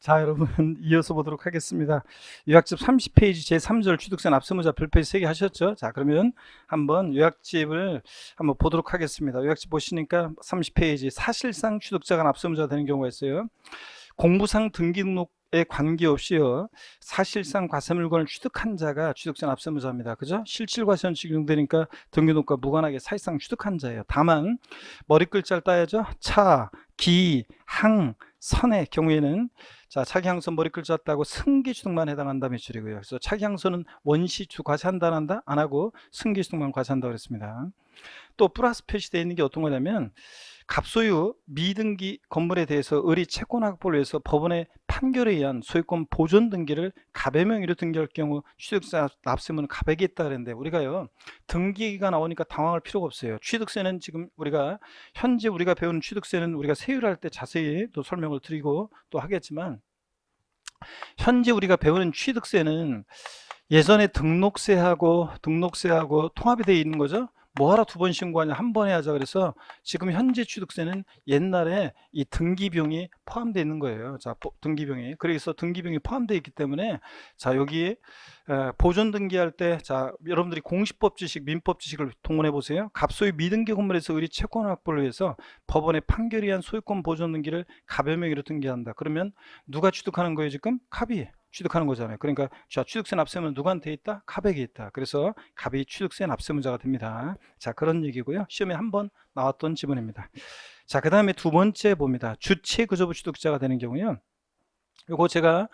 자, 여러분 이어서 보도록 하겠습니다. 요약집 30페이지 제3절 취득세 납세무자 별표에 3개 하셨죠? 자, 그러면 한번 요약집을 한번 보도록 하겠습니다. 요약집 보시니까 30페이지 사실상 취득자가 납세무자가 되는 경우가 있어요. 공부상 등기등록에 관계없이요, 사실상 과세물건을 취득한 자가 취득세 납세무자입니다. 그죠? 실질과세는 적용되니까 등기등록과 무관하게 사실상 취득한 자예요. 다만 머리 글자를 따야죠. 차, 기, 항, 선의 경우에는 자, 차기항선 머리 글자 따고 승기취득만 해당한다 매출이고요. 그래서 차기항선은 원시추 과세한다 안 한다? 안 하고 승기취득만 과세한다 그랬습니다. 또 플러스 표시되어 있는 게 어떤 거냐면 갑소유 미등기 건물에 대해서 의리 채권 확보를 위해서 법원의 판결에 의한 소유권 보존 등기를 갑의 명의로 등기할 경우 취득세 납세문은 갑에게 있다 그랬는데, 우리가요 등기가 나오니까 당황할 필요가 없어요. 취득세는 지금 우리가 현재 우리가 배우는 취득세는 우리가 세율할 때 자세히 또 설명을 드리고 또 하겠지만, 현재 우리가 배우는 취득세는 예전에 등록세하고 통합이 되어 있는 거죠. 뭐하러 두 번 신고하냐, 한 번 해야죠. 그래서 지금 현재 취득세는 옛날에 이 등기비용이 포함되어 있는 거예요. 자, 등기비용이, 그래서 등기비용이 포함되어 있기 때문에 자, 여기 보존 등기할 때, 자, 여러분들이 공시법 지식, 민법 지식을 동원해 보세요. 갑소유 미등기 건물에서 의리 채권 확보를 위해서 법원의 판결에 의한 소유권 보존 등기를 갑의 명의로 등기한다. 그러면 누가 취득하는 거예요? 지금 갑이 취득하는 거잖아요. 그러니까 자, 취득세 납세문은 누구한테 있다? 갑에게 있다. 그래서 갑이 취득세 납세문자가 됩니다. 자, 그런 얘기고요. 시험에 한번 나왔던 지문입니다. 자, 그 다음에 두 번째 봅니다. 주체구조부 취득자가 되는 경우요, 요거 제가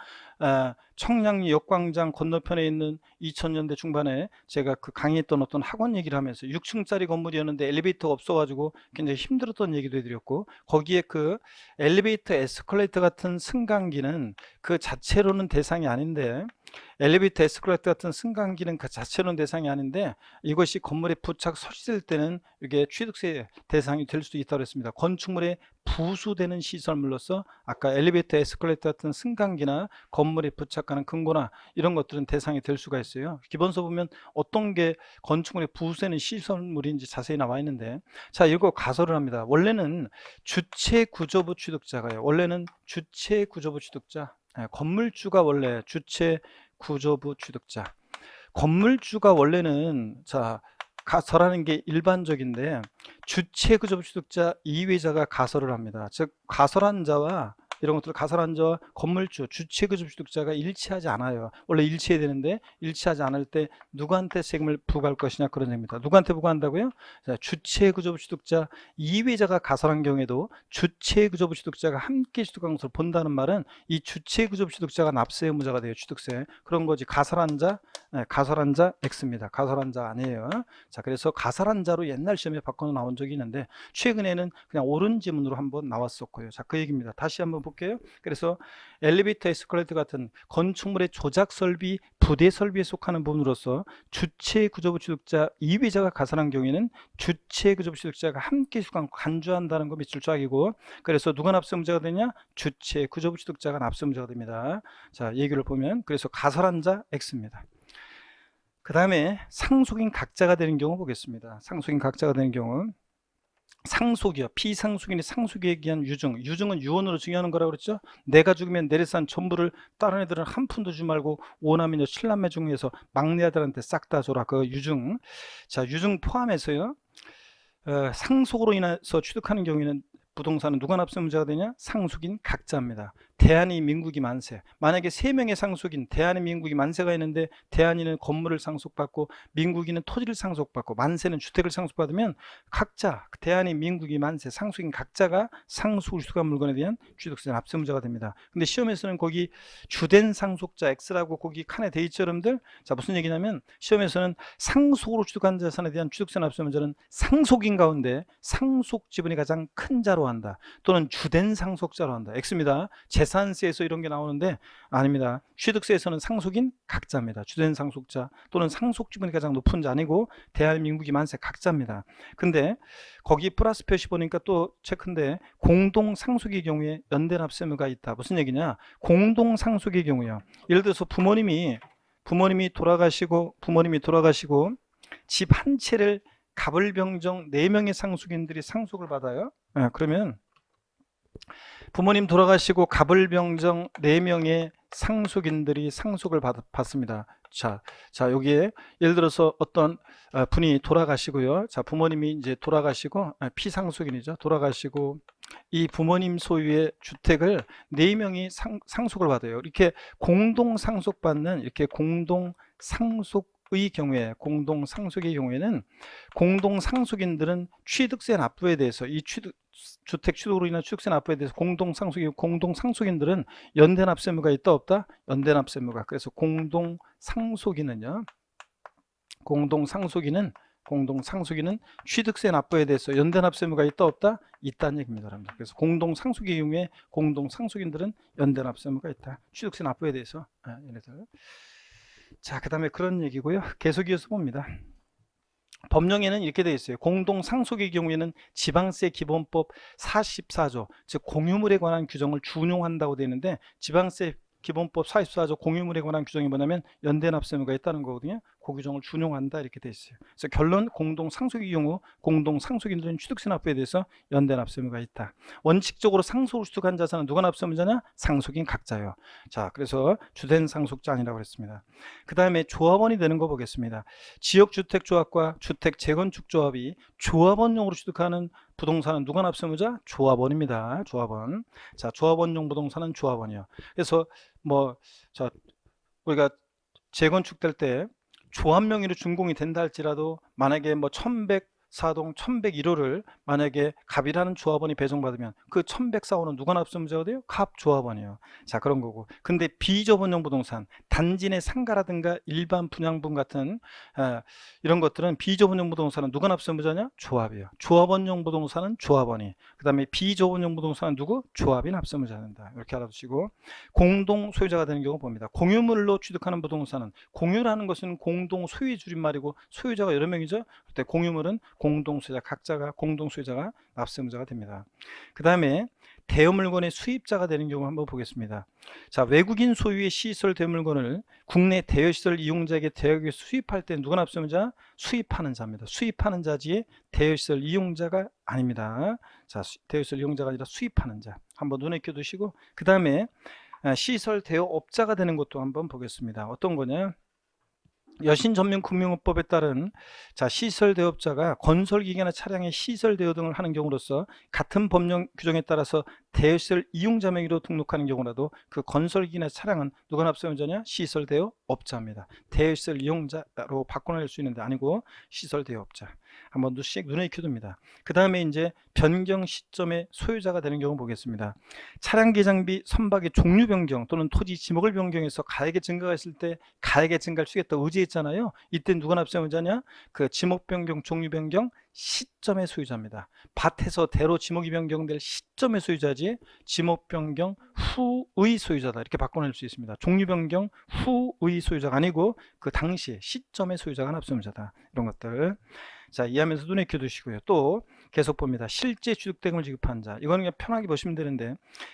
청량리 역광장 건너편에 있는 2000년대 중반에 제가 그 강의했던 어떤 학원 얘기를 하면서 6층짜리 건물이었는데 엘리베이터가 없어가지고 굉장히 힘들었던 얘기도 해드렸고, 거기에 그 엘리베이터 에스컬레이터 같은 승강기는 그 자체로는 대상이 아닌데, 엘리베이터 에스컬레이터 같은 승강기는 그 자체로는 대상이 아닌데 이것이 건물에 부착 설치될 때는 이게 취득세 대상이 될 수도 있다고 했습니다. 건축물에 부수되는 시설물로서 아까 엘리베이터 에스컬레이터 같은 승강기나 건물에 부착하는 금고나 이런 것들은 대상이 될 수가 있어요. 기본서 보면 어떤 게 건축물에 부수되는 시설물인지 자세히 나와 있는데, 자, 이거 가설을 합니다. 원래는 주체구조부 취득자가요, 원래는 주체구조부 취득자, 건물주가 원래 주체구조부 취득자, 건물주가 원래는 자, 가설하는 게 일반적인데 주체구조부 취득자 이외자가 가설을 합니다. 즉 가설한 자와 이런 것들, 가설한 자와 건물주, 주체구조부 취득자가 일치하지 않아요. 원래 일치해야 되는데 일치하지 않을 때 누구한테 세금을 부과할 것이냐, 그런 얘기입니다. 누구한테 부과한다고요? 자, 주체구조부 취득자 이외자가 가설한 경우에도 주체구조부 취득자가 함께 취득한 것을 본다는 말은 이 주체구조부 취득자가 납세 의무자가 돼요. 취득세. 그런 거지. 가설한 자, 가설한 자 X입니다. 가설한 자 아니에요. 자, 그래서 가설한 자로 옛날 시험에 바꿔 나온 적이 있는데 최근에는 그냥 옳은 지문으로 한번 나왔었고요. 자, 그 얘기입니다. 다시 한번 볼게요. 그래서 엘리베이터 에스컬레이터 같은 건축물의 조작 설비, 부대 설비에 속하는 부분으로서 주체구조부 취득자 이외자가 가설한 경우에는 주체구조부 취득자가 함께 간주한다는 거 밑줄 쫙이고, 그래서 누가 납세의무자가 되냐? 주체구조부 취득자가 납세의무자가 됩니다. 자, 얘기를 보면 그래서 가설한 자 X입니다. 그 다음에 상속인 각자가 되는 경우 보겠습니다. 상속인 각자가 되는 경우, 상속이요, 피상속인이 상속에 의한 유증, 유증은 유언으로 증여하는 거라고 그랬죠. 내가 죽으면 내려산 전부를 다른 애들은 한 푼도 주지 말고 5남이녀 7남매 중에서 막내 아들한테 싹 다 줘라. 그 유증. 자, 유증 포함해서요, 상속으로 인해서 취득하는 경우에는 부동산은 누가 납세의무자가 되냐? 상속인 각자입니다. 대한민국이 만세. 만약에 3명의 상속인, 대한민국이 만세가 있는데 대한이는 건물을 상속받고 민국이는 토지를 상속받고 만세는 주택을 상속받으면 각자, 대한민국이 만세, 상속인 각자가 상속을 취득한 물건에 대한 취득세 납세의무자가 됩니다. 근데 시험에서는 거기 주된 상속자 X라고 거기 칸에 돼 있죠, 여러분들? 자, 무슨 얘기냐면 시험에서는 상속으로 취득한 자산에 대한 취득세 납세의무자는 상속인 가운데 상속 지분이 가장 큰 자로 한다. 또는 주된 상속자로 한다. X입니다. 재산세에서 이런 게 나오는데 아닙니다. 취득세에서는 상속인 각자입니다. 주된 상속자 또는 상속 지분이 가장 높은 자 아니고 대한민국이 만세 각자입니다. 근데 거기 플러스 표시 보니까 또 체크인데 공동 상속의 경우에 연대 납세 의무가 있다. 무슨 얘기냐? 공동 상속의 경우요, 예를 들어서 부모님이 돌아가시고 집 한 채를 갑을병정 4명의 상속인들이 상속을 받아요. 그러면 부모님 돌아가시고 갑을병정 4명의 상속인들이 상속을 받습니다. 자, 여기에 예를 들어서 어떤 분이 돌아가시고요. 자, 부모님이 이제 돌아가시고, 피상속인이죠. 돌아가시고, 이 부모님 소유의 주택을 4명이 상속을 받아요. 이렇게 공동 상속받는, 이렇게 공동 상속의 경우에, 공동 상속의 경우에는 공동 상속인들은 취득세 납부에 대해서, 이 주택 취득으로 인한 취득세 납부에 대해서 공동 상속인들은 연대 납세 의무가 있다 없다? 연대 납세 의무가. 그래서 공동 상속인은 취득세 납부에 대해서 연대 납세 의무가 있다 없다? 있다는 얘기입니다, 여러분들. 그래서 공동 상속의 경우에 공동 상속인들은 연대 납세 의무가 있다. 취득세 납부에 대해서. 얘네들. 자, 그다음에 그런 얘기고요. 계속 이어서 봅니다. 법령에는 이렇게 되어 있어요. 공동 상속의 경우에는 지방세 기본법 44조, 즉 공유물에 관한 규정을 준용한다고 되어 있는데, 지방세 기본법 44조 공유물에 관한 규정이 뭐냐면 연대 납세 의무가 있다는 거거든요. 그 규정을 준용한다 이렇게 되어 있어요. 그래서 결론, 공동 상속의 경우 공동 상속인들은 취득세 납부에 대해서 연대 납세 의무가 있다. 원칙적으로 상속을 취득한 자산은 누가 납세 의무자냐? 상속인 각자요. 자, 그래서 주된 상속자 아니라고 그랬습니다. 그 다음에 조합원이 되는 거 보겠습니다. 지역주택조합과 주택재건축조합이 조합원용으로 취득하는 부동산은 누가 납세 의무자? 조합원입니다. 조합원. 자, 조합원용 부동산은 조합원이요. 그래서 우리가 재건축될 때 조합 명의로 준공이 된다 할지라도 만약에 1104동 1101호를 만약에 갑이라는 조합원이 배정받으면 그 1104호는 누가 납세 의무자가 돼요? 갑 조합원이에요. 자, 그런 거고. 근데 비조합원용 부동산, 단지 내 상가라든가 일반 분양분 같은 이런 것들은 비조합원용 부동산은 누가 납세 의무자냐? 조합이에요. 조합원용 부동산은 조합원이. 그 다음에 비조합원용 부동산은 누구? 조합이 납세 의무자가 된다. 이렇게 알아두시고, 공동 소유자가 되는 경우 봅니다. 공유물로 취득하는 부동산은, 공유라는 것은 공동 소유의 줄임말이고 소유자가 여러 명이죠. 그때 공유물은 공동 소유자, 각자가 공동 소유자가 납세 의무자가 됩니다. 그 다음에 대여물건의 수입자가 되는 경우 한번 보겠습니다. 자, 외국인 소유의 시설 대여물건을 국내 대여시설 이용자에게 대여하기 수입할 때 누가 납세 의무자? 수입하는 자입니다. 수입하는 자지 대여시설 이용자가 아닙니다. 자, 대여시설 이용자가 아니라 수입하는 자. 한번 눈에 껴두시고, 그 다음에 시설 대여업자가 되는 것도 한번 보겠습니다. 어떤 거냐? 여신전면금융업법에 따른 시설 대여업자가 건설기계나 차량의 시설 대여 등을 하는 경우로서 같은 법령 규정에 따라서 대여시설 이용자 명의로 등록하는 경우라도 그 건설기계나 차량은 누가 납세 의무자냐? 시설 대여업자입니다. 대여시설 이용자로 바꿔낼 수 있는데 아니고 시설 대여업자. 한번 눈에 익혀둡니다. 그 다음에 이제 변경 시점의 소유자가 되는 경우 보겠습니다. 차량 기장비 선박의 종류 변경 또는 토지 지목을 변경해서 가액의 증가가 있을 때 가액의 증가를 주겠다 의지했잖아요. 이때 누가 납세 의무자냐? 그 지목 변경, 종류 변경 시점의 소유자입니다. 밭에서 대로 지목이 변경될 시점의 소유자지 지목 변경 후의 소유자다. 이렇게 바꿔낼 수 있습니다. 종류 변경 후의 소유자가 아니고 그 당시 시점의 소유자가 납세 의무자다. 이런 것들. 자, 이해하면서 눈에 익혀두시고요. 또 계속 봅니다. 실제 취득대금을 지급한 자. 이거는 그냥 편하게 보시면 되는데,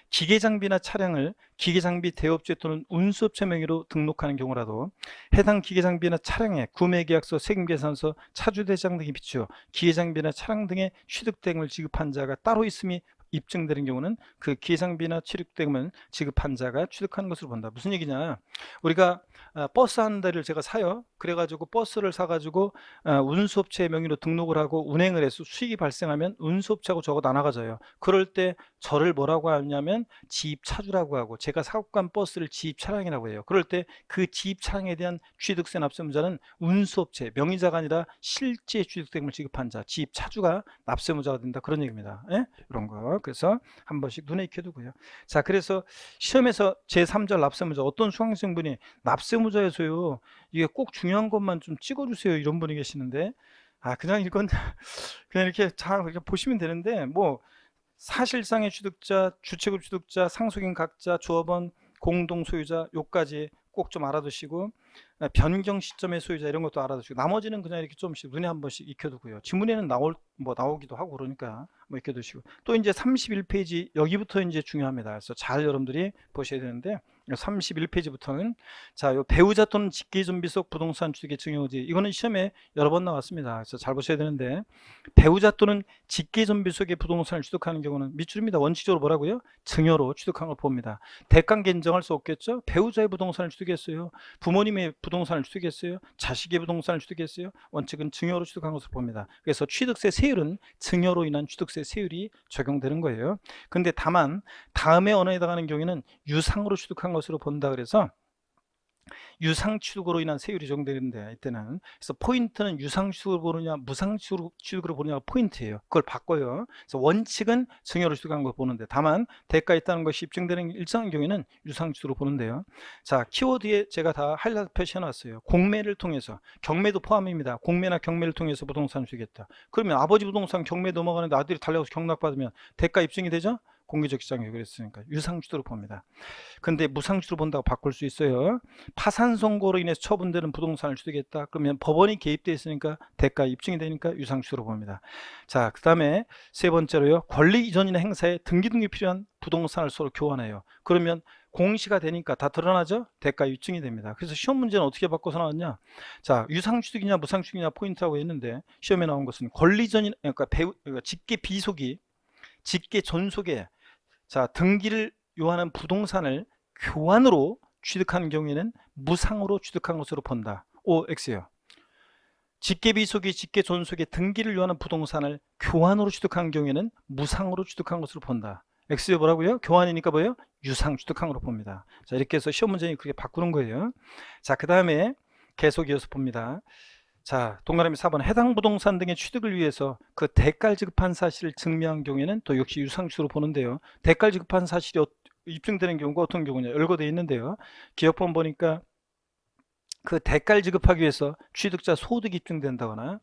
기계장비나 차량을 기계장비 대업체 또는 운수업체 명의로 등록하는 경우라도 해당 기계장비나 차량의 구매계약서, 세금계산서, 차주대장 등이 비추어 기계장비나 차량 등의 취득대금을 지급한 자가 따로 있음이 입증되는 경우는 그 기계장비나 취득대금을 지급한 자가 취득하는 것으로 본다. 무슨 얘기냐? 우리가 버스 한 대를 제가 사요. 그래가지고 버스를 사가지고 운수업체 명의로 등록을 하고 운행을 해서 수익이 발생하면 운수업체하고 저거 나눠가져요. 그럴 때 저를 뭐라고 하냐면 지입차주라고 하고, 제가 사고 간 버스를 지입차량이라고 해요. 그럴 때 그 지입차량에 대한 취득세 납세 의무자는 운수업체, 명의자가 아니라 실제 취득대금을 지급한 자, 지입차주가 납세 의무자가 된다. 그런 얘기입니다. 예? 이런 거. 그래서 한 번씩 눈에 익혀두고요. 자, 그래서 시험에서 제3절 납세 의무자, 어떤 수강생분이 납세 의무자에서요, 이게 꼭 중요한 것만 좀 찍어주세요, 이런 분이 계시는데, 그냥 이건 그냥 이렇게 잘 이렇게 보시면 되는데, 사실상의 취득자, 주체급 취득자, 상속인 각자, 조합원, 공동 소유자, 요까지 꼭 좀 알아두시고, 변경 시점의 소유자 이런 것도 알아두시고 나머지는 그냥 이렇게 좀씩 눈에 한 번씩 익혀두고요. 지문에는 나오기도 하고 그러니까 뭐 익혀두시고 또 이제 31페이지 여기부터 이제 중요합니다. 그래서 잘 여러분들이 보셔야 되는데 31페이지부터는 자, 요 배우자 또는 직계존비 속 부동산 취득의 증여지 이거는 시험에 여러 번 나왔습니다. 그래서 잘 보셔야 되는데 배우자 또는 직계존비 속의 부동산을 취득하는 경우는 밑줄입니다. 원칙적으로 뭐라고요? 증여로 취득한 걸 봅니다. 대가계 인정할 수 없겠죠? 배우자의 부동산을 취득했어요. 부모님의 부동산을 취득했어요. 자식의 부동산을 취득했어요. 원칙은 증여로 취득한 것을 봅니다. 그래서 취득세 세율은 증여로 인한 취득세 세율이 적용되는 거예요. 근데 다만 다음에 언어에 해당하는 경우에는 유상으로 취득한 것으로 본다 그래서 유상 취득으로 인한 세율이 적용되는데 이때는 그래서 포인트는 유상 취득으로 보느냐 무상 취득으로 보느냐가 포인트예요. 그걸 바꿔요. 그래서 원칙은 증여로 취득한 걸 보는데 다만 대가 있다는 것이 입증되는 일정한 경우에는 유상 취득으로 보는데요. 자, 키워드에 제가 다 하이라이트 표시해 놨어요. 공매를 통해서 경매도 포함입니다. 공매나 경매를 통해서 부동산을 주겠다. 그러면 아버지 부동산 경매 넘어가는데 아들이 달려가서 경락받으면 대가 입증이 되죠? 공개적 시장에 그랬으니까 유상주도로 봅니다. 근데 무상주도로 본다고 바꿀 수 있어요. 파산 선고로 인해서 처분되는 부동산을 취득했다. 그러면 법원이 개입되어 있으니까 대가 입증이 되니까 유상주도로 봅니다. 자, 그 다음에 세 번째로요. 권리 이전이나 행사에 등기 등기 필요한 부동산을 서로 교환해요. 그러면 공시가 되니까 다 드러나죠? 대가 입증이 됩니다. 그래서 시험 문제는 어떻게 바꿔서 나왔냐? 자, 유상취득이냐 무상취득이냐 포인트라고 했는데 시험에 나온 것은 권리 이전이 그러니까 직계 비속이 직계 존속에 자, 등기를 요하는 부동산을 교환으로 취득하는 경우에는 무상으로 취득한 것으로 본다. OX예요. 직계 비속이 직계 존속에 등기를 요하는 부동산을 교환으로 취득한 경우에는 무상으로 취득한 것으로 본다. X요 뭐라고요? 교환이니까 뭐예요? 유상 취득한 것으로 봅니다. 자, 이렇게 해서 시험 문제는 그렇게 바꾸는 거예요. 자, 그 다음에 계속 이어서 봅니다. 자, 동그라미 4번 해당 부동산 등의 취득을 위해서 그 대가를 지급한 사실을 증명한 경우에는 또 역시 유상취득으로 보는데요. 대가를 지급한 사실이 입증되는 경우가 어떤 경우냐 열거되어 있는데요. 기업법 보니까 그 대가를 지급하기 위해서 취득자 소득이 입증된다거나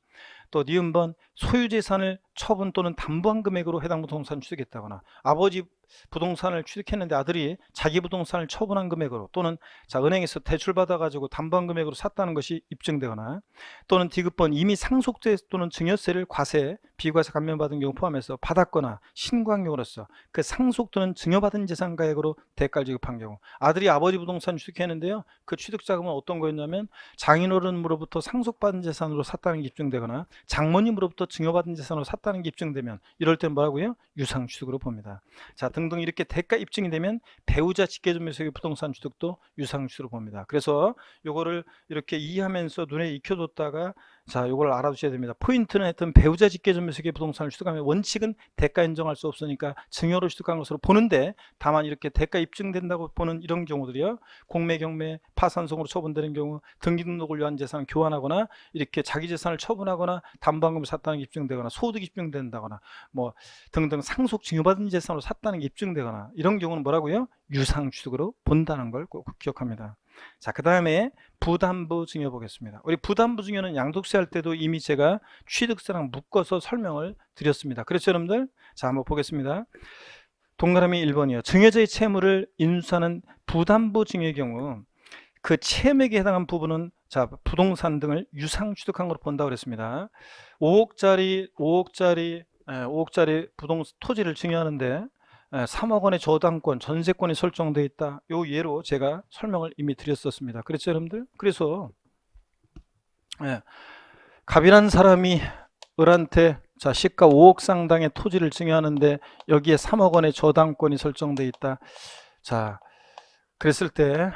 또 니은번 소유재산을 처분 또는 담보한 금액으로 해당 부동산을 취득했다거나 아버지 부동산을 취득했는데 아들이 자기 부동산을 처분한 금액으로 또는 자 은행에서 대출받아 가지고 담보한 금액으로 샀다는 것이 입증되거나 또는 디귿번 이미 상속세 또는 증여세를 과세 비과세 감면받은 경우 포함해서 받았거나 신고한 경우로서 그 상속 또는 증여받은 재산가액으로 대가를 지급한 경우 아들이 아버지 부동산을 취득했는데요. 그 취득자금은 어떤 거였냐면 장인어른으로부터 상속받은 재산으로 샀다는 게 입증되거나 장모님으로부터 증여받은 재산으로 샀다는 게 입증되면 이럴 때는 뭐라고요? 유상취득으로 봅니다. 자, 등등 이렇게 대가 입증이 되면 배우자 직계존비속의 부동산 취득도 유상취득으로 봅니다. 그래서 요거를 이렇게 이해하면서 눈에 익혀뒀다가 자, 요걸 알아두셔야 됩니다. 포인트는 하여튼 배우자 직계존비속의 부동산을 취득하면 원칙은 대가 인정할 수 없으니까 증여로 취득한 것으로 보는데 다만 이렇게 대가 입증된다고 보는 이런 경우들이요. 공매, 경매, 파산송으로 처분되는 경우 등기등록을 위한 재산을 교환하거나 이렇게 자기 재산을 처분하거나 담보한금을 샀다는 게 입증되거나 소득이 입증된다거나 뭐 등등 상속 증여받은 재산으로 샀다는 게 입증되거나 이런 경우는 뭐라고요? 유상취득으로 본다는 걸 꼭 기억합니다. 자, 그 다음에 부담부 증여 보겠습니다. 우리 부담부 증여는 양도세 할 때도 이미 제가 취득세랑 묶어서 설명을 드렸습니다. 그렇죠 여러분들? 자, 한번 보겠습니다. 동그라미 1번이요. 증여자의 채무를 인수하는 부담부 증여의 경우 그 채무액에 해당한 부분은 자 부동산 등을 유상 취득한 것으로 본다고 그랬습니다. 5억짜리 토지를 증여하는데 3억 원의 저당권, 전세권이 설정되어 있다. 요 예로 제가 설명을 이미 드렸었습니다. 그렇죠 여러분들? 그래서 갑이라는 사람이 을한테 자 시가 5억 상당의 토지를 증여하는데 여기에 3억 원의 저당권이 설정되어 있다. 자 그랬을 때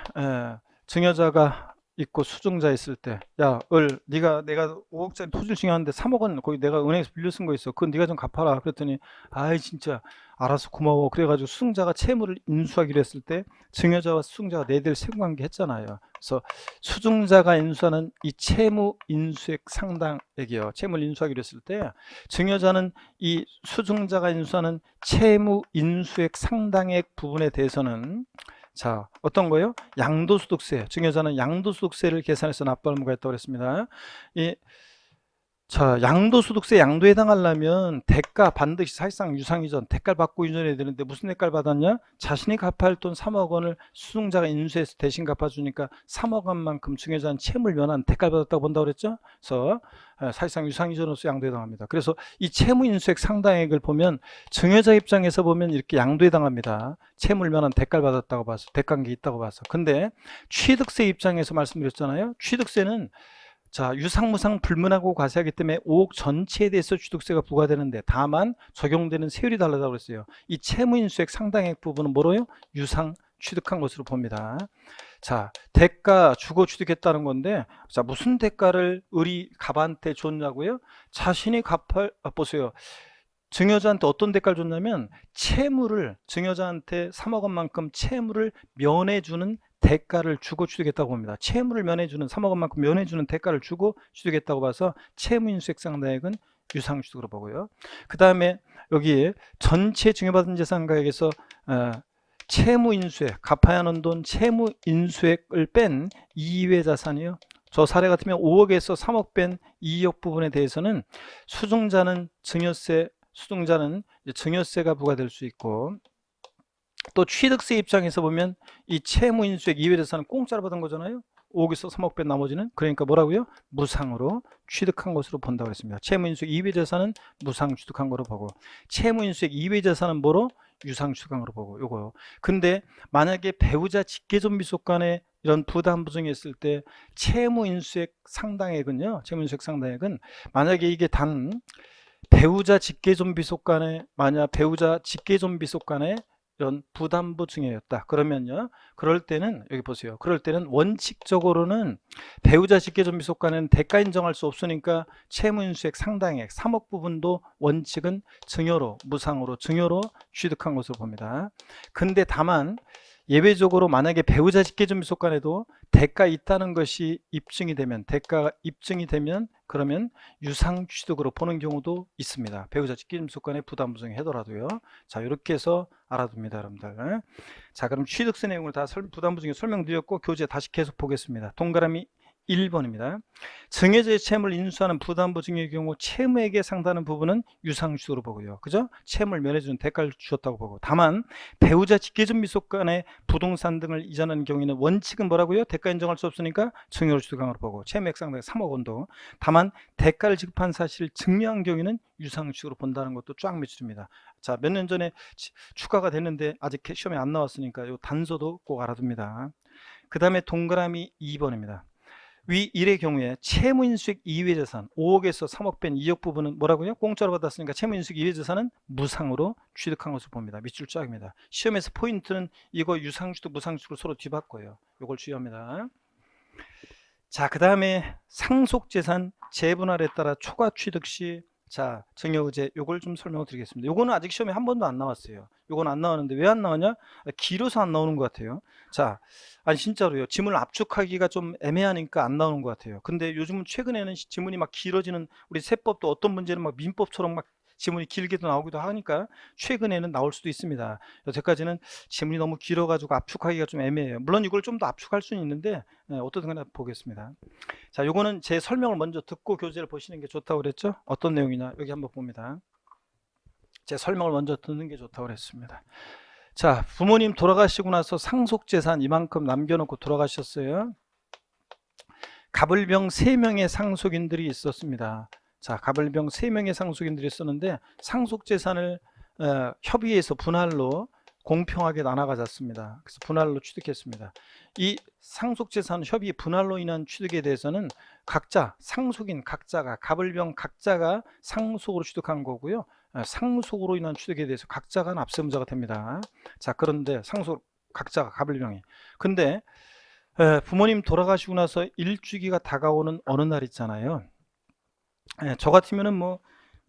증여자가 있고 수증자 있을 때 야 을 네가 내가 5억짜리 토지를 증여하는데 3억 원 거기 내가 은행에서 빌려 쓴 거 있어. 그건 네가 좀 갚아라. 그랬더니 아이 진짜 알아서 고마워. 그래가지고 수증자가 채무를 인수하기로 했을 때 증여자와 수증자가 내들 세금관계 했잖아요. 그래서 수증자가 인수하는 이 채무 인수액 상당액이요. 채무를 인수하기로 했을 때 증여자는 이 수증자가 인수하는 채무 인수액 상당액 부분에 대해서는 자 어떤 거예요? 양도소득세. 증여자는 양도소득세를 계산해서 납부할 의무가 있다고 그랬습니다. 이 자, 양도소득세 양도에 해당하려면 대가 반드시 사실상 유상이전 대가를 받고 유전해야 되는데 무슨 대가를 받았냐? 자신이 갚아야 할 돈 3억 원을 수증자가 인수해서 대신 갚아주니까 3억 원만큼 증여자는 채무를 면한 대가를 받았다고 본다고 그랬죠? 그래서 사실상 유상이전으로서 양도에 해당합니다. 그래서 이 채무 인수액 상당액을 보면 증여자 입장에서 보면 이렇게 양도에 해당합니다. 채무를 면한 대가를 받았다고 봐서 대가관계 있다고 봐서. 근데 취득세 입장에서 말씀드렸잖아요. 취득세는 자, 유상무상 불문하고 과세하기 때문에 5억 전체에 대해서 취득세가 부과되는데 다만 적용되는 세율이 다르다고 그랬어요. 이 채무인수액 상당액 부분은 뭐로요? 유상 취득한 것으로 봅니다. 자, 대가 주고 취득했다는 건데, 자, 무슨 대가를 을이 갑한테 줬냐고요? 자신이 보세요. 증여자한테 어떤 대가를 줬냐면 채무를 증여자한테 3억 원만큼 채무를 면해주는 대가를 주고 취득했다고 봅니다. 채무를 면해주는 3억 원만큼 면해주는 대가를 주고 취득했다고 봐서 채무인수액 상당액은 유상취득으로 보고요. 그 다음에 여기 전체 증여받은 재산가액에서 채무인수액, 갚아야 하는 돈 채무인수액을 뺀 이외 자산이요. 저 사례 같으면 5억에서 3억 뺀 2억 부분에 대해서는 수증자는 증여세가 부과될 수 있고, 또 취득세 입장에서 보면 이 채무인수액 이외재산은 공짜로 받은 거잖아요. 5억에서 3억 뺀 나머지는, 그러니까 뭐라고요? 무상으로 취득한 것으로 본다고 했습니다. 채무인수액 이외재산은 무상 취득한 거로 보고, 채무인수액 이외재산은 뭐로? 유상 취득한 거로 보고, 요거요. 근데 만약에 배우자 직계존비속 간에 이런 부담 부증이 있을 때 채무인수액 상당액은요, 채무인수액 상당액은 만약에 이게 단 배우자 직계존비속 간에, 만약 배우자 직계존비속 간에 이런 부담부 증여였다 그러면요, 그럴 때는 여기 보세요. 그럴 때는 원칙적으로는 배우자 직계존비속 간에는 대가 인정할 수 없으니까 채무인수액 상당액 3억 부분도 원칙은 증여로, 무상으로 증여로 취득한 것으로 봅니다. 근데 다만 예외적으로 만약에 배우자 직계존비속 간에도 대가 있다는 것이 입증이 되면, 대가가 입증이 되면 그러면 유상 취득으로 보는 경우도 있습니다. 배우자 직계존비속 간에 부담 부증이 하더라도요. 자, 이렇게 해서 알아둡니다, 여러분들. 자, 그럼 취득세 내용을 다 부담 부증에 설명드렸고, 교재 다시 계속 보겠습니다. 동그라미 1번입니다. 증여자의 채무를 인수하는 부담부 증여의 경우 채무액에 상당하는 부분은 유상취득으로 보고요. 그죠? 채무를 면해주는 대가를 주셨다고 보고, 다만 배우자 직계존비속 간의 부동산 등을 이전하는 경우에는 원칙은 뭐라고요? 대가 인정할 수 없으니까 증여로 취득한으로 보고, 채무액 상당 3억 원도, 다만 대가를 지급한 사실을 증명한 경우에는 유상취득으로 본다는 것도 쫙 매출입니다. 자, 몇 년 전에 추가가 됐는데 아직 시험에 안 나왔으니까 이 단서도 꼭 알아둡니다. 그 다음에 동그라미 2번입니다. 위 1의 경우에 채무인수익 이외 재산 5억에서 3억 뺀 2억 부분은 뭐라고요? 공짜로 받았으니까 채무인수익 이외 재산은 무상으로 취득한 것을 봅니다. 밑줄 쫙입니다. 시험에서 포인트는 이거 유상취득 무상취득을 서로 뒤바꿔요. 이걸 주의합니다. 자, 그 다음에 상속재산 재분할에 따라 초과 취득 시, 자, 증여의제, 요걸 좀 설명을 드리겠습니다. 요거는 아직 시험에 한 번도 안 나왔어요. 요건 안 나왔는데 왜 안 나왔냐? 길어서 안 나오는 것 같아요. 자, 아니 진짜로요. 지문을 압축하기가 좀 애매하니까 안 나오는 것 같아요. 근데 요즘은 최근에는 지문이 막 길어지는, 우리 세법도 어떤 문제는 막 민법처럼 막 지문이 길게도 나오기도 하니까 최근에는 나올 수도 있습니다. 여태까지는 지문이 너무 길어가지고 압축하기가 좀 애매해요. 물론 이걸 좀 더 압축할 수는 있는데 어떻든 간에 보겠습니다. 자, 요거는 제 설명을 먼저 듣고 교재를 보시는 게 좋다고 그랬죠? 어떤 내용이냐 여기 한번 봅니다. 제 설명을 먼저 듣는 게 좋다고 그랬습니다. 자, 부모님 돌아가시고 나서 상속재산 이만큼 남겨놓고 돌아가셨어요. 갑을병 3명의 상속인들이 있었습니다. 자, 갑을병 3명의 상속인들이 있었는데 상속재산을 협의해서 분할로 공평하게 나눠 가졌습니다. 그래서 분할로 취득했습니다. 이 상속재산 협의 분할로 인한 취득에 대해서는 각자 상속인 각자가, 갑을병 각자가 상속으로 취득한 거고요. 상속으로 인한 취득에 대해서 각자가 납세의무자가 됩니다. 자, 그런데 상속 각자가, 갑을병이, 근데 부모님 돌아가시고 나서 일주기가 다가오는 어느 날 있잖아요. 저 같으면은 뭐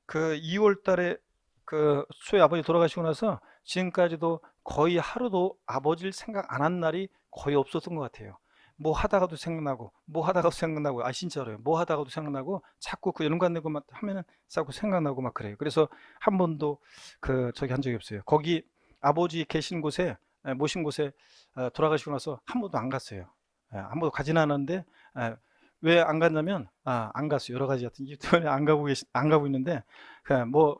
그 2월 달에 그 소희 아버지 돌아가시고 나서 지금까지도 거의 하루도 아버지를 생각 안 한 날이 거의 없었던 것 같아요. 뭐 하다가도 생각나고, 뭐 하다가도 생각나고, 아 진짜로요. 뭐 하다가도 생각나고, 자꾸 그 연관되고 막 하면은 자꾸 생각나고 막 그래요. 그래서 한 번도 그 저기 한 적이 없어요. 거기 아버지 계신 곳에, 모신 곳에 돌아가시고 나서 한 번도 안 갔어요. 한 번도 가지는 않았는데 왜 안 갔냐면 안 갔어요. 여러 가지 같은 이유 때문에 안 가고 있는데 그냥 뭐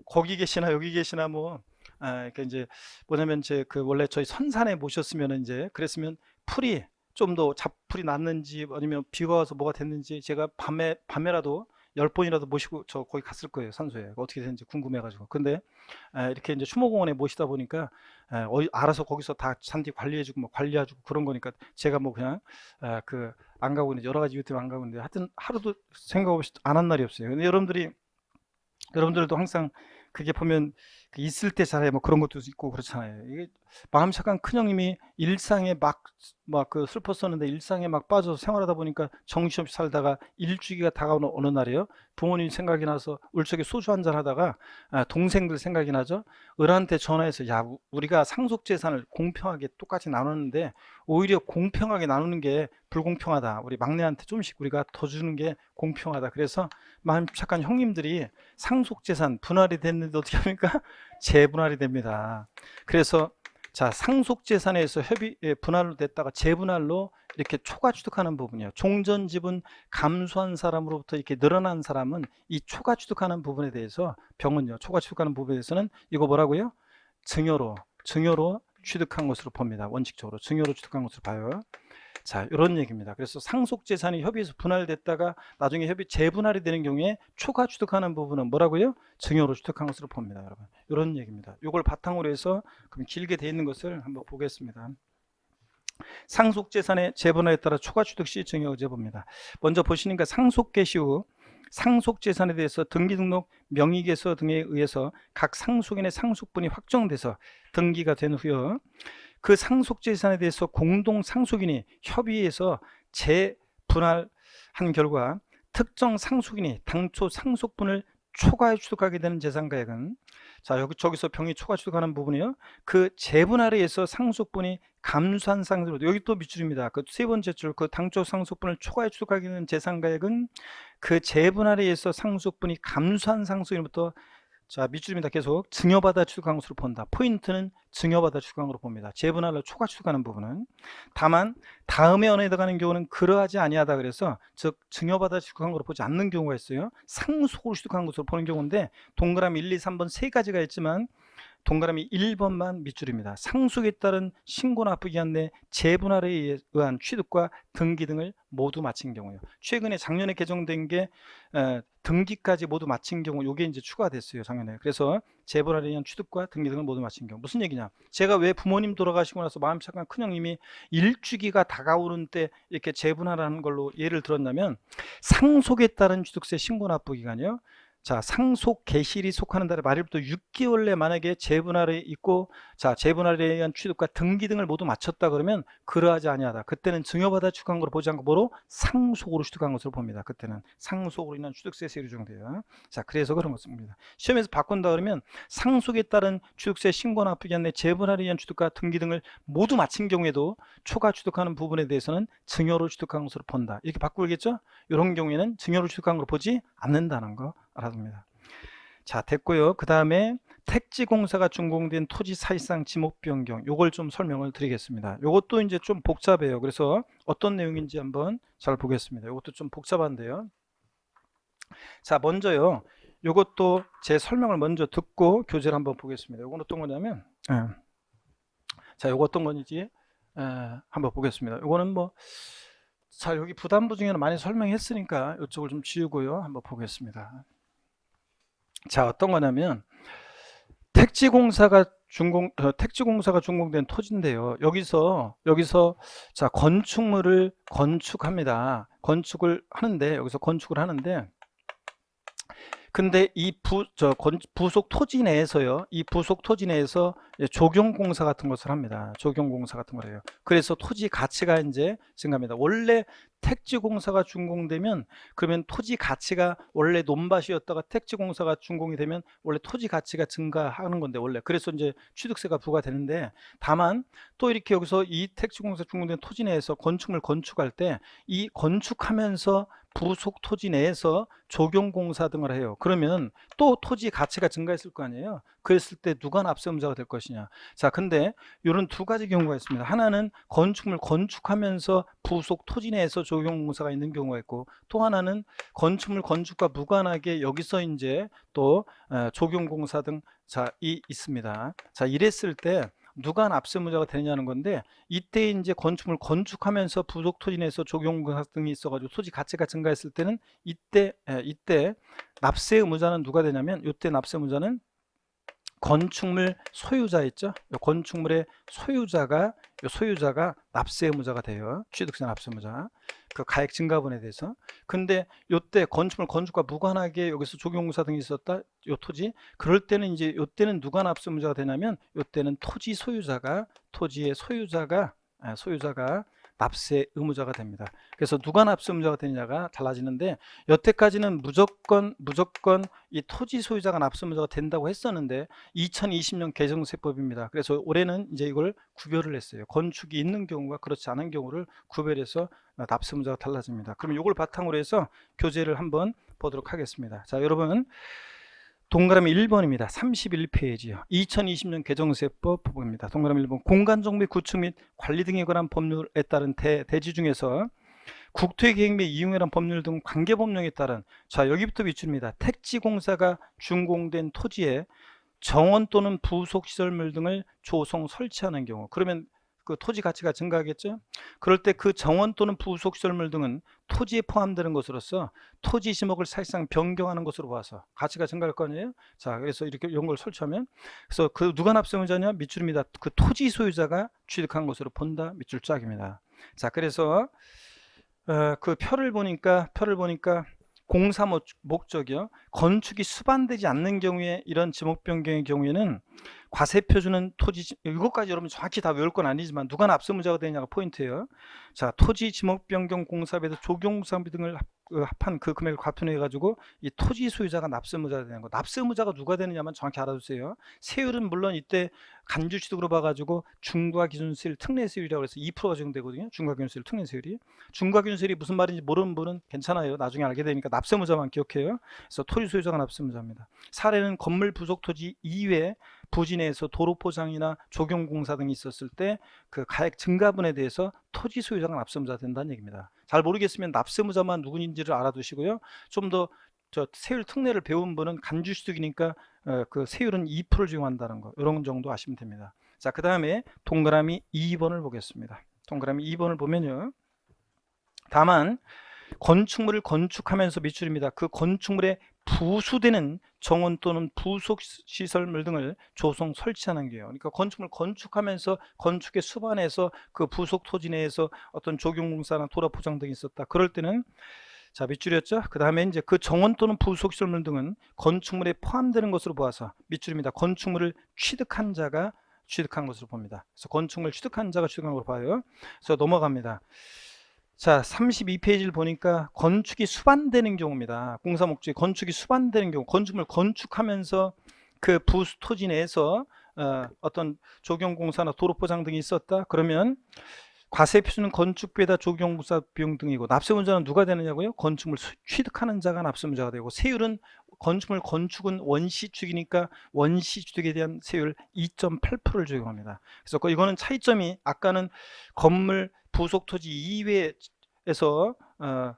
거기 계시나 여기 계시나 뭐 그러니까 이제 뭐냐면 제 그 원래 저희 선산에 모셨으면 이제 그랬으면 풀이 좀 더 잡풀이 났는지 아니면 비가 와서 뭐가 됐는지 제가 밤에라도 10번이라도 모시고 저 거기 갔을 거예요. 산소에 어떻게 됐는지 궁금해가지고. 근데 이렇게 이제 추모공원에 모시다 보니까 알아서 거기서 다 잔디 관리해주고 뭐 관리해주고 그런 거니까 제가 뭐 그냥 그 안 가고 있는 여러 가지 이유 때문에 안 가고 있는데 하여튼 하루도 생각 없이 안 한 날이 없어요. 근데 여러분들도 항상 그게 보면 그 있을 때 잘해 뭐 그런 것도 있고 그렇잖아요. 이게 마음 착한 큰형님이 일상에 막 그 슬펐었는데 일상에 막 빠져서 생활하다 보니까 정신없이 살다가 일주기가 다가오는 어느 날이에요. 부모님 생각이 나서 울적에 소주 한잔 하다가 동생들 생각이 나죠. 을한테 전화해서 야 우리가 상속재산을 공평하게 똑같이 나누는데 오히려 공평하게 나누는 게 불공평하다. 우리 막내한테 좀씩 우리가 더 주는 게 공평하다. 그래서 마음 착한 형님들이 상속재산 분할이 됐는데 어떻게 합니까? 재분할이 됩니다. 그래서 자 상속재산에서 분할로 됐다가 재분할로 이렇게 초과취득하는 부분이에요. 종전지분 감수한 사람으로부터 이렇게 늘어난 사람은 이 초과취득하는 부분에 대해서 병은요 초과취득하는 부분에 대해서는 이거 뭐라고요? 증여로 취득한 것으로 봅니다. 원칙적으로 증여로 취득한 것으로 봐요. 자, 이런 얘기입니다. 그래서 상속재산이 협의에서 분할됐다가 나중에 협의 재분할이 되는 경우에 초과 취득하는 부분은 뭐라고요? 증여로 취득한 것으로 봅니다, 여러분. 이런 얘기입니다. 이걸 바탕으로 해서 그럼 길게 돼 있는 것을 한번 보겠습니다. 상속재산의 재분할에 따라 초과 취득 시 증여의제 봅니다. 먼저 보시니까 상속 개시 후 상속재산에 대해서 등기등록 명의개서 등에 의해서 각 상속인의 상속분이 확정돼서 등기가 된 후에 그 상속재산에 대해서 공동 상속인이 협의해서 재분할한 결과 특정 상속인이 당초 상속분을 초과해 취득하게 되는 재산가액은 자 저기서 병이 초과 취득하는 부분이요. 그 재분할에 의해서 상속분이 감소한 상속으로 여기 또 밑줄입니다. 그 세 번째 줄 그 당초 상속분을 초과해 취득하게 되는 재산가액은 그 재분할에 의해서 상속분이 감소한 상속인부터 자 밑줄입니다. 계속 증여받아 취득한 것으로 본다. 포인트는 증여받아 취득한 것으로 봅니다. 재분할로 초과 취득하는 부분은 다만 다음에 언어에 들어가는 경우는 그러하지 아니하다 그래서 즉 증여받아 취득한 것으로 보지 않는 경우가 있어요. 상속으로 취득한 것으로 보는 경우인데 동그라미 1, 2, 3번 세 가지가 있지만 동그라미 1번만 밑줄입니다. 상속에 따른 신고 납부기 안내 재분할에 의한 취득과 등기 등을 모두 마친 경우요. 최근에 작년에 개정된 게 등기까지 모두 마친 경우 이게 이제 추가됐어요. 작년에. 그래서 재분할에 의한 취득과 등기 등을 모두 마친 경우. 무슨 얘기냐? 제가 왜 부모님 돌아가시고 나서 마음 착한 큰형님이 일주기가 다가오는 때 이렇게 재분할하는 걸로 예를 들었냐면 상속에 따른 취득세 신고 납부 기간이요. 자 상속 개시일이 속하는 달에 말일부터 6개월 내 만약에 재분할에 있고 자 재분할에 의한 취득과 등기 등을 모두 마쳤다 그러면 그러하지 아니하다. 그때는 증여받아 취득한 것으로 보지 않고 뭐로 상속으로 취득한 것으로 봅니다. 그때는 상속으로 인한 취득세세 규정돼요. 자 그래서 그런 것입니다. 시험에서 바꾼다 그러면 상속에 따른 취득세 신고 납부기 안내 재분할에 의한 취득과 등기 등을 모두 마친 경우에도 초과 취득하는 부분에 대해서는 증여로 취득한 것으로 본다. 이렇게 바꾸겠죠? 이런 경우에는 증여로 취득한 걸 보지 않는다는 거 알아둡니다. 자 됐고요. 그 다음에 택지공사가 준공된 토지 사실상 지목 변경 요걸 좀 설명을 드리겠습니다. 요것도 이제 좀 복잡해요. 그래서 어떤 내용인지 한번 잘 보겠습니다. 요것도 좀 복잡한데요. 자 먼저요. 요것도 제 설명을 먼저 듣고 교재를 한번 보겠습니다. 요건 어떤 거냐면 자 요거 어떤 건지 한번 보겠습니다. 요거는 뭐 자 여기 부담부 중에는 많이 설명했으니까 이쪽을 좀 지우고요. 한번 보겠습니다. 자 어떤 거냐면 택지공사가 준공된 토지인데요. 여기서 자 건축물을 건축합니다. 건축을 하는데 여기서 건축을 하는데 근데 이 부속 토지 내에서요. 이 부속 토지 내에서 조경공사 같은 것을 합니다. 조경공사 같은 거래요. 그래서 토지 가치가 이제 증가합니다. 원래 택지공사가 준공되면 그러면 토지 가치가 원래 논밭이었다가 택지공사가 준공이 되면 원래 토지 가치가 증가하는 건데 원래 그래서 이제 취득세가 부과되는데 다만 또 이렇게 여기서 이 택지공사 준공된 토지 내에서 건축물 건축할 때 이 건축하면서 부속 토지 내에서 조경공사 등을 해요. 그러면 또 토지 가치가 증가했을 거 아니에요. 그랬을 때 누가 납세의무자가 될 것이냐. 자, 근데 이런 두 가지 경우가 있습니다. 하나는 건축물 건축하면서 부속 토지 내에서 조경공사가 있는 경우가 있고, 또 하나는 건축물 건축과 무관하게 여기서 이제 또 조경공사 등 있습니다. 자, 이랬을 때 누가 납세의무자가 되느냐는 건데, 이때 이제 건축물 건축하면서 부속 토지 내에서 조경공사 등이 있어가지고 토지 가치가 증가했을 때는 이때 납세의무자는 누가 되냐면, 이때 납세의무자는 건축물 소유자 있죠. 건축물의 소유자가 납세의무자가 돼요. 취득세 납세의무자. 그 가액 증가분에 대해서. 근데 요때 건축물 건축과 무관하게 여기서 조경공사 등이 있었다. 요 토지. 그럴 때는 이제 요때는 누가 납세의무자가 되냐면, 요때는 토지의 소유자가 납세 의무자가 됩니다. 그래서 누가 납세 의무자가 되느냐가 달라지는데, 여태까지는 무조건 이 토지 소유자가 납세 의무자가 된다고 했었는데 2020년 개정세법입니다. 그래서 올해는 이제 이걸 구별을 했어요. 건축이 있는 경우가 그렇지 않은 경우를 구별해서 납세 의무자가 달라집니다. 그럼 이걸 바탕으로 해서 교재를 한번 보도록 하겠습니다. 자, 여러분 동그라미 1번입니다. 31페이지요. 2020년 개정세법 부분입니다. 동그라미 1번. 공간정비 구축 및 관리 등에 관한 법률에 따른 대지 중에서 국토계획 및 이용에 관한 법률 등 관계법령에 따른, 자, 여기부터 밑줄입니다. 택지공사가 준공된 토지에 정원 또는 부속시설물 등을 조성 설치하는 경우, 그러면 그 토지 가치가 증가하겠죠. 그럴 때 그 정원 또는 부속시설물 등은 토지에 포함되는 것으로서 토지 지목을 사실상 변경하는 것으로 봐서 가치가 증가할 거 아니에요. 자, 그래서 이렇게 이런 걸 설치하면, 그래서 그 누가 납세의무자냐, 밑줄입니다. 그 토지 소유자가 취득한 것으로 본다. 밑줄 짝입니다. 자, 그래서 그 표를 보니까 공사 목적이요, 건축이 수반되지 않는 경우에, 이런 지목 변경의 경우에는 과세표준은 토지, 이것까지 여러분 정확히 다 외울 건 아니지만 누가 납세의무자가 되냐가 포인트예요. 자, 토지 지목 변경 공사비에서 조경공사비 등을 합한 그 금액을 과표해 가지고 이 토지 소유자가 납세의무자가 되는 거. 납세의무자가 누가 되느냐만 정확히 알아두세요. 세율은 물론 이때 간주취득으로 봐가지고 중과기준세율 특례세율이라고 해서 2%가 적용되거든요. 중과기준세율 특례세율이. 중과기준세율이 무슨 말인지 모르는 분은 괜찮아요. 나중에 알게 되니까 납세의무자만 기억해요. 그래서 토지 소유자가 납세의무자입니다. 사례는 건물 부속 토지 이외에 부지 내에서 도로 포장이나 조경공사 등이 있었을 때 그 가액 증가분에 대해서 토지 소유자가 납세의무자가 된다는 얘기입니다. 잘 모르겠으면 납세의무자만 누구인지를 알아두시고요. 좀 더 세율 특례를 배운 분은 간주취득이니까 그 세율은 2%를 적용한다는 거, 이런 정도 아시면 됩니다. 자, 그 다음에 동그라미 2번을 보겠습니다. 동그라미 2번을 보면요, 다만 건축물을 건축하면서 밑줄입니다. 그 건축물에 부수되는 정원 또는 부속시설물 등을 조성 설치하는 게요. 그러니까 건축물 건축하면서 건축의 수반에서 그 부속 토지 내에서 어떤 조경공사나 도로포장 등이 있었다. 그럴 때는, 자, 밑줄이었죠. 그 다음에 이제 그 정원 또는 부속시설물 등은 건축물에 포함되는 것으로 보아서 밑줄입니다. 건축물을 취득한 자가 취득한 것으로 봅니다. 그래서 건축물 취득한 자가 취득한 것으로 봐요. 그래서 넘어갑니다. 자, 32페이지를 보니까 건축이 수반되는 경우입니다. 공사 목적이 건축이 수반되는 경우, 건축물 건축하면서 그 부수 토지 내에서 어떤 조경공사나 도로포장 등이 있었다. 그러면 과세표준은 건축비에다 조경공사 비용 등이고, 납세의무자는 누가 되느냐고요? 건축물 취득하는 자가 납세의무자가 되고, 세율은 건축물 건축은 원시취득이니까 원시취득에 대한 세율 2.8%를 적용합니다. 그래서 이거는 차이점이, 아까는 건물 부속 토지 이외에서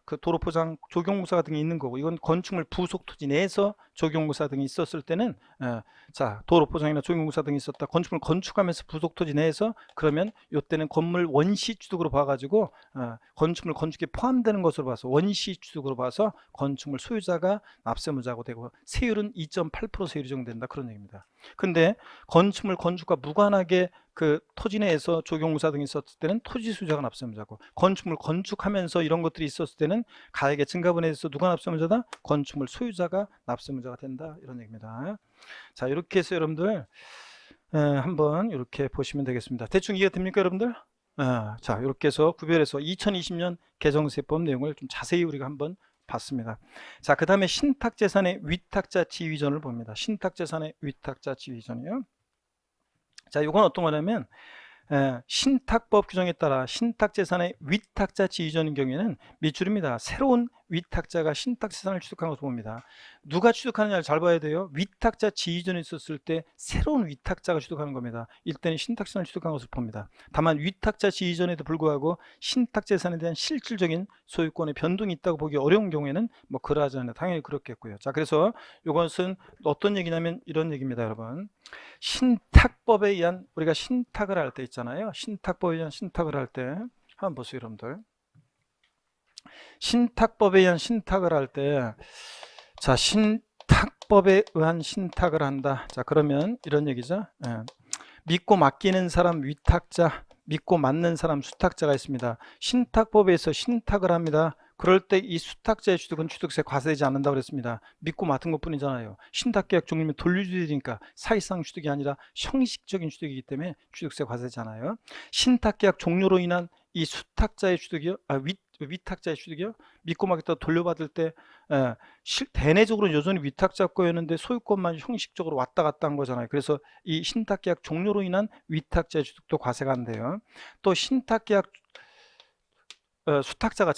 그 도로포장 조경공사 등이 있는 거고, 이건 건축물 부속 토지 내에서 조경공사 등이 있었을 때는 자, 도로포장이나 조경공사 등이 있었다. 건축물 건축하면서 부속 토지 내에서, 그러면 이때는 건물 원시 취득으로 봐가지고 건축물 건축에 포함되는 것으로 봐서 원시 취득으로 봐서 건축물 소유자가 납세의무자가 되고, 세율은 2.8% 세율이 적용된다, 그런 얘기입니다. 근데 건축물 건축과 무관하게 그 토지 내에서 조경공사 등이 있었을 때는 토지 소유자가 납세의무자고, 건축물 건축하면서 이런 것들이 있었을 때는 가액의 증가분에 대해서 누가 납세의무자다? 건축물 소유자가 납세의무자가 된다, 이런 얘기입니다. 자, 이렇게 해서 여러분들 한번 이렇게 보시면 되겠습니다. 대충 이해가 됩니까, 여러분들? 자, 이렇게 해서 구별해서 2020년 개정세법 내용을 좀 자세히 우리가 한번 봤습니다. 자, 그 다음에 신탁재산의 위탁자 지위전을 봅니다. 신탁재산의 위탁자 지위전이요. 자, 이건 어떤 거냐면 신탁법 규정에 따라 신탁재산의 위탁자 지위전인 경우에는 밑줄입니다. 새로운 위탁자가 신탁재산을 취득한 것으로 봅니다. 누가 취득하느냐를 잘 봐야 돼요. 위탁자 지위전에 있었을 때 새로운 위탁자가 취득하는 겁니다. 이때는 신탁재산을 취득한 것으로 봅니다. 다만 위탁자 지위전에도 불구하고 신탁재산에 대한 실질적인 소유권의 변동이 있다고 보기 어려운 경우에는 뭐 그러하지 않아요. 당연히 그렇겠고요. 자, 그래서 이것은 어떤 얘기냐면 이런 얘기입니다, 여러분. 신탁법에 의한, 우리가 신탁을 할 때 있잖아요. 신탁법에 의한 신탁을 할 때 한번 보세요, 여러분들. 신탁법에 의한 신탁을 할 때, 자, 신탁법에 의한 신탁을 한다. 자, 그러면 이런 얘기죠. 예. 믿고 맡기는 사람 위탁자, 믿고 맡는 사람 수탁자가 있습니다. 신탁법에서 신탁을 합니다. 그럴 때 이 수탁자의 취득은 취득세 과세되지 않는다고 그랬습니다. 믿고 맡은 것뿐이잖아요. 신탁계약 종료면 돌려주니까 사실상 취득이 아니라 형식적인 취득이기 때문에 취득세 과세되지 않아요. 신탁계약 종료로 인한 이 수탁자의 취득이요, 위탁자의 취득이요, 믿고 맡겼다 돌려받을 때 대내적으로 여전히 위탁자 거였는데 소유권만 형식적으로 왔다 갔다 한 거잖아요. 그래서 이 신탁계약 종료로 인한 위탁자의 취득도 과세가 안 돼요. 또 신탁계약 수탁자가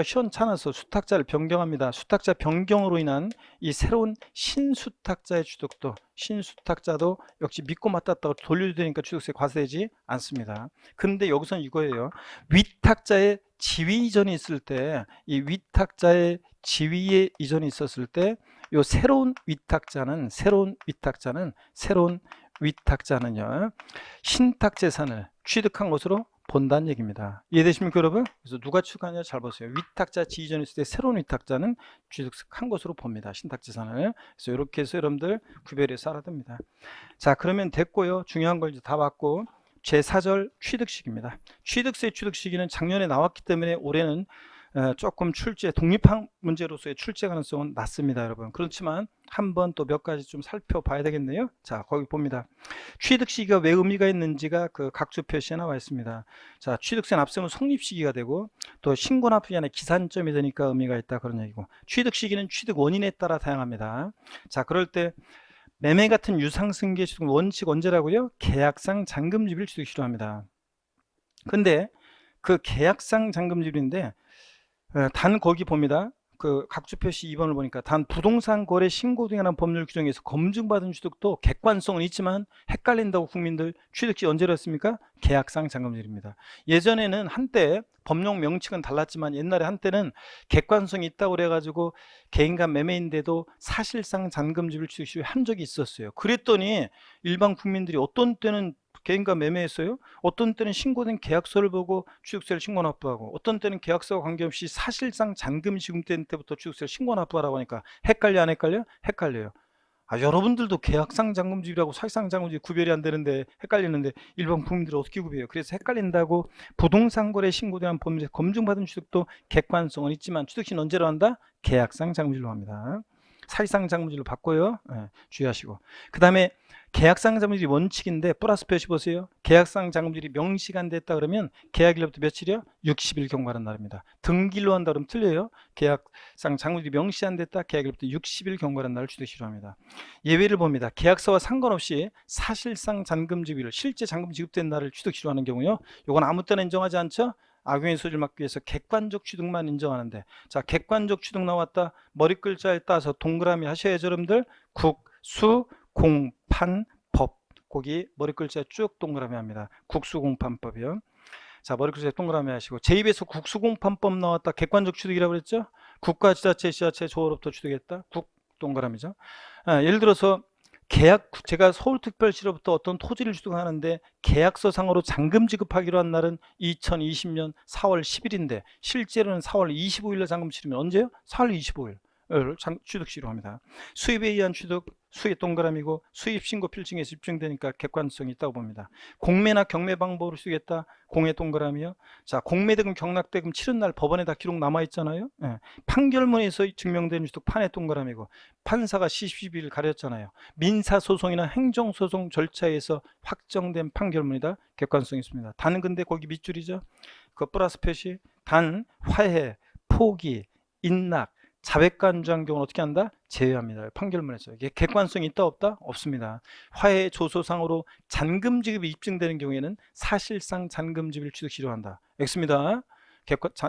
시원찮아서 수탁자를 변경합니다. 수탁자 변경으로 인한 이 새로운 신수탁자의 취득도, 신수탁자도 역시 믿고 맡았다고 돌려주니까 취득세 과세되지 않습니다. 근데 여기서는 이거예요. 위탁자의 지위 이전이 있을 때, 이 위탁자의 지위에 이전이 있었을 때, 요 새로운 위탁자는요, 신탁재산을 취득한 것으로 본다는 얘기입니다. 이해되십니까, 여러분? 그래서 누가 취득하냐 잘 보세요. 위탁자 지위전에 있을 때 새로운 위탁자는 취득한 것으로 봅니다. 신탁재산을. 그래서 이렇게 해서 여러분들 구별해서 알아야 됩니다. 자, 그러면 됐고요. 중요한 걸 이제 다 봤고, 제4절 취득시기입니다. 취득세 취득시기는 작년에 나왔기 때문에 올해는 조금 독립한 문제로서의 출제 가능성은 낮습니다, 여러분. 그렇지만 한번 또 몇 가지 좀 살펴봐야 되겠네요. 자, 거기 봅니다. 취득 시기가 왜 의미가 있는지가 그 각주 표시에 나와 있습니다. 자, 취득세 납세는 성립 시기가 되고 또 신고 납부 안에 기산점이 되니까 의미가 있다, 그런 얘기고, 취득 시기는 취득 원인에 따라 다양합니다. 자, 그럴 때 매매 같은 유상승계 취득 원칙 언제라고요? 계약상 잔금지비를 취득시로 합니다. 근데 그 계약상 잔금지비인데 단 거기 봅니다. 그 각주 표시 2번을 보니까 단 부동산 거래 신고 등에 관한 법률 규정에서 검증받은 취득도 객관성은 있지만 헷갈린다고 국민들 취득시 언제로 했습니까? 계약상 잔금지비입니다. 예전에는 한때 법령 명칭은 달랐지만 옛날에 한때는 객관성이 있다고 그래가지고 개인간 매매인데도 사실상 잔금지비를 취득시 한 적이 있었어요. 그랬더니 일반 국민들이 어떤 때는 개인과 매매했어요. 어떤 때는 신고된 계약서를 보고 취득세를 신고 납부하고, 어떤 때는 계약서와 관계없이 사실상 잔금 지급된 때부터 취득세를 신고 납부하라고 하니까 헷갈려 안 헷갈려? 헷갈려요. 여러분들도 계약상 잔금지비라고 사실상 잔금지비 구별이 안 되는데 헷갈리는데 일반 국민들은 어떻게 구별해요? 그래서 헷갈린다고 부동산 거래 신고된 법률에 검증받은 취득도 객관성은 있지만 취득시는 언제로 한다? 계약상 잔금지비로 합니다. 사실상 잔금지비로 바꿔요. 주의하시고. 그 다음에 계약상 잔금지비 원칙인데 플러스 표시 보세요. 계약상 잔금지비 명시가 안 됐다 그러면 계약일로부터 며칠이요? 60일 경과하는 날입니다. 등기로 한다 그러면 틀려요. 계약상 잔금지비 명시 안 됐다, 계약일로부터 60일 경과하는 날을 취득시로 합니다. 예외를 봅니다. 계약서와 상관없이 사실상 잔금지비를, 실제 잔금 지급된 날을 취득시로 하는 경우요, 이건 아무 때나 인정하지 않죠? 악용의 소지를 막기 위해서 객관적 취득만 인정하는데, 자, 객관적 취득 나왔다, 머리 글자에 따서 동그라미 하셔야죠, 여러분들. 국, 수, 공, 판, 법. 거기 머리 글자에 쭉 동그라미 합니다. 국수공판법이요. 자, 머리 글자에 동그라미 하시고, 제2에서 국수공판법 나왔다, 객관적 취득이라고 그랬죠? 국가 지자체, 지자체 조업부터 취득했다. 국 동그라미죠. 예를 들어서 제가 서울특별시로부터 어떤 토지를 취득하는데 계약서상으로 잔금 지급하기로 한 날은 2020년 4월 10일인데 실제로는 4월 25일에 잔금 치르면 언제요? 4월 25일. 취득시로 합니다. 수입에 의한 취득, 수입 동그라미고, 수입 신고 필증에서 입증되니까 객관성이 있다고 봅니다. 공매나 경매 방법으로 쓰겠다, 공매 동그라미요. 자, 공매대금 경락대금 치른 날 법원에 다 기록 남아 있잖아요. 판결문에서 증명된 취득 판의 동그라미고, 판사가 시시비를 가렸잖아요. 민사소송이나 행정소송 절차에서 확정된 판결문이다, 객관성이 있습니다. 단 근데 거기 밑줄이죠. 그 플러스 표시. 단 화해, 포기, 인락, 자백간주한 경우는 어떻게 한다? 제외합니다. 판결문에서. 이게 객관성이 있다 없다? 없습니다. 화해 조소상으로 잔금 지급이 입증되는 경우에는 사실상 잔금 지급을 취득시로 한다. X입니다.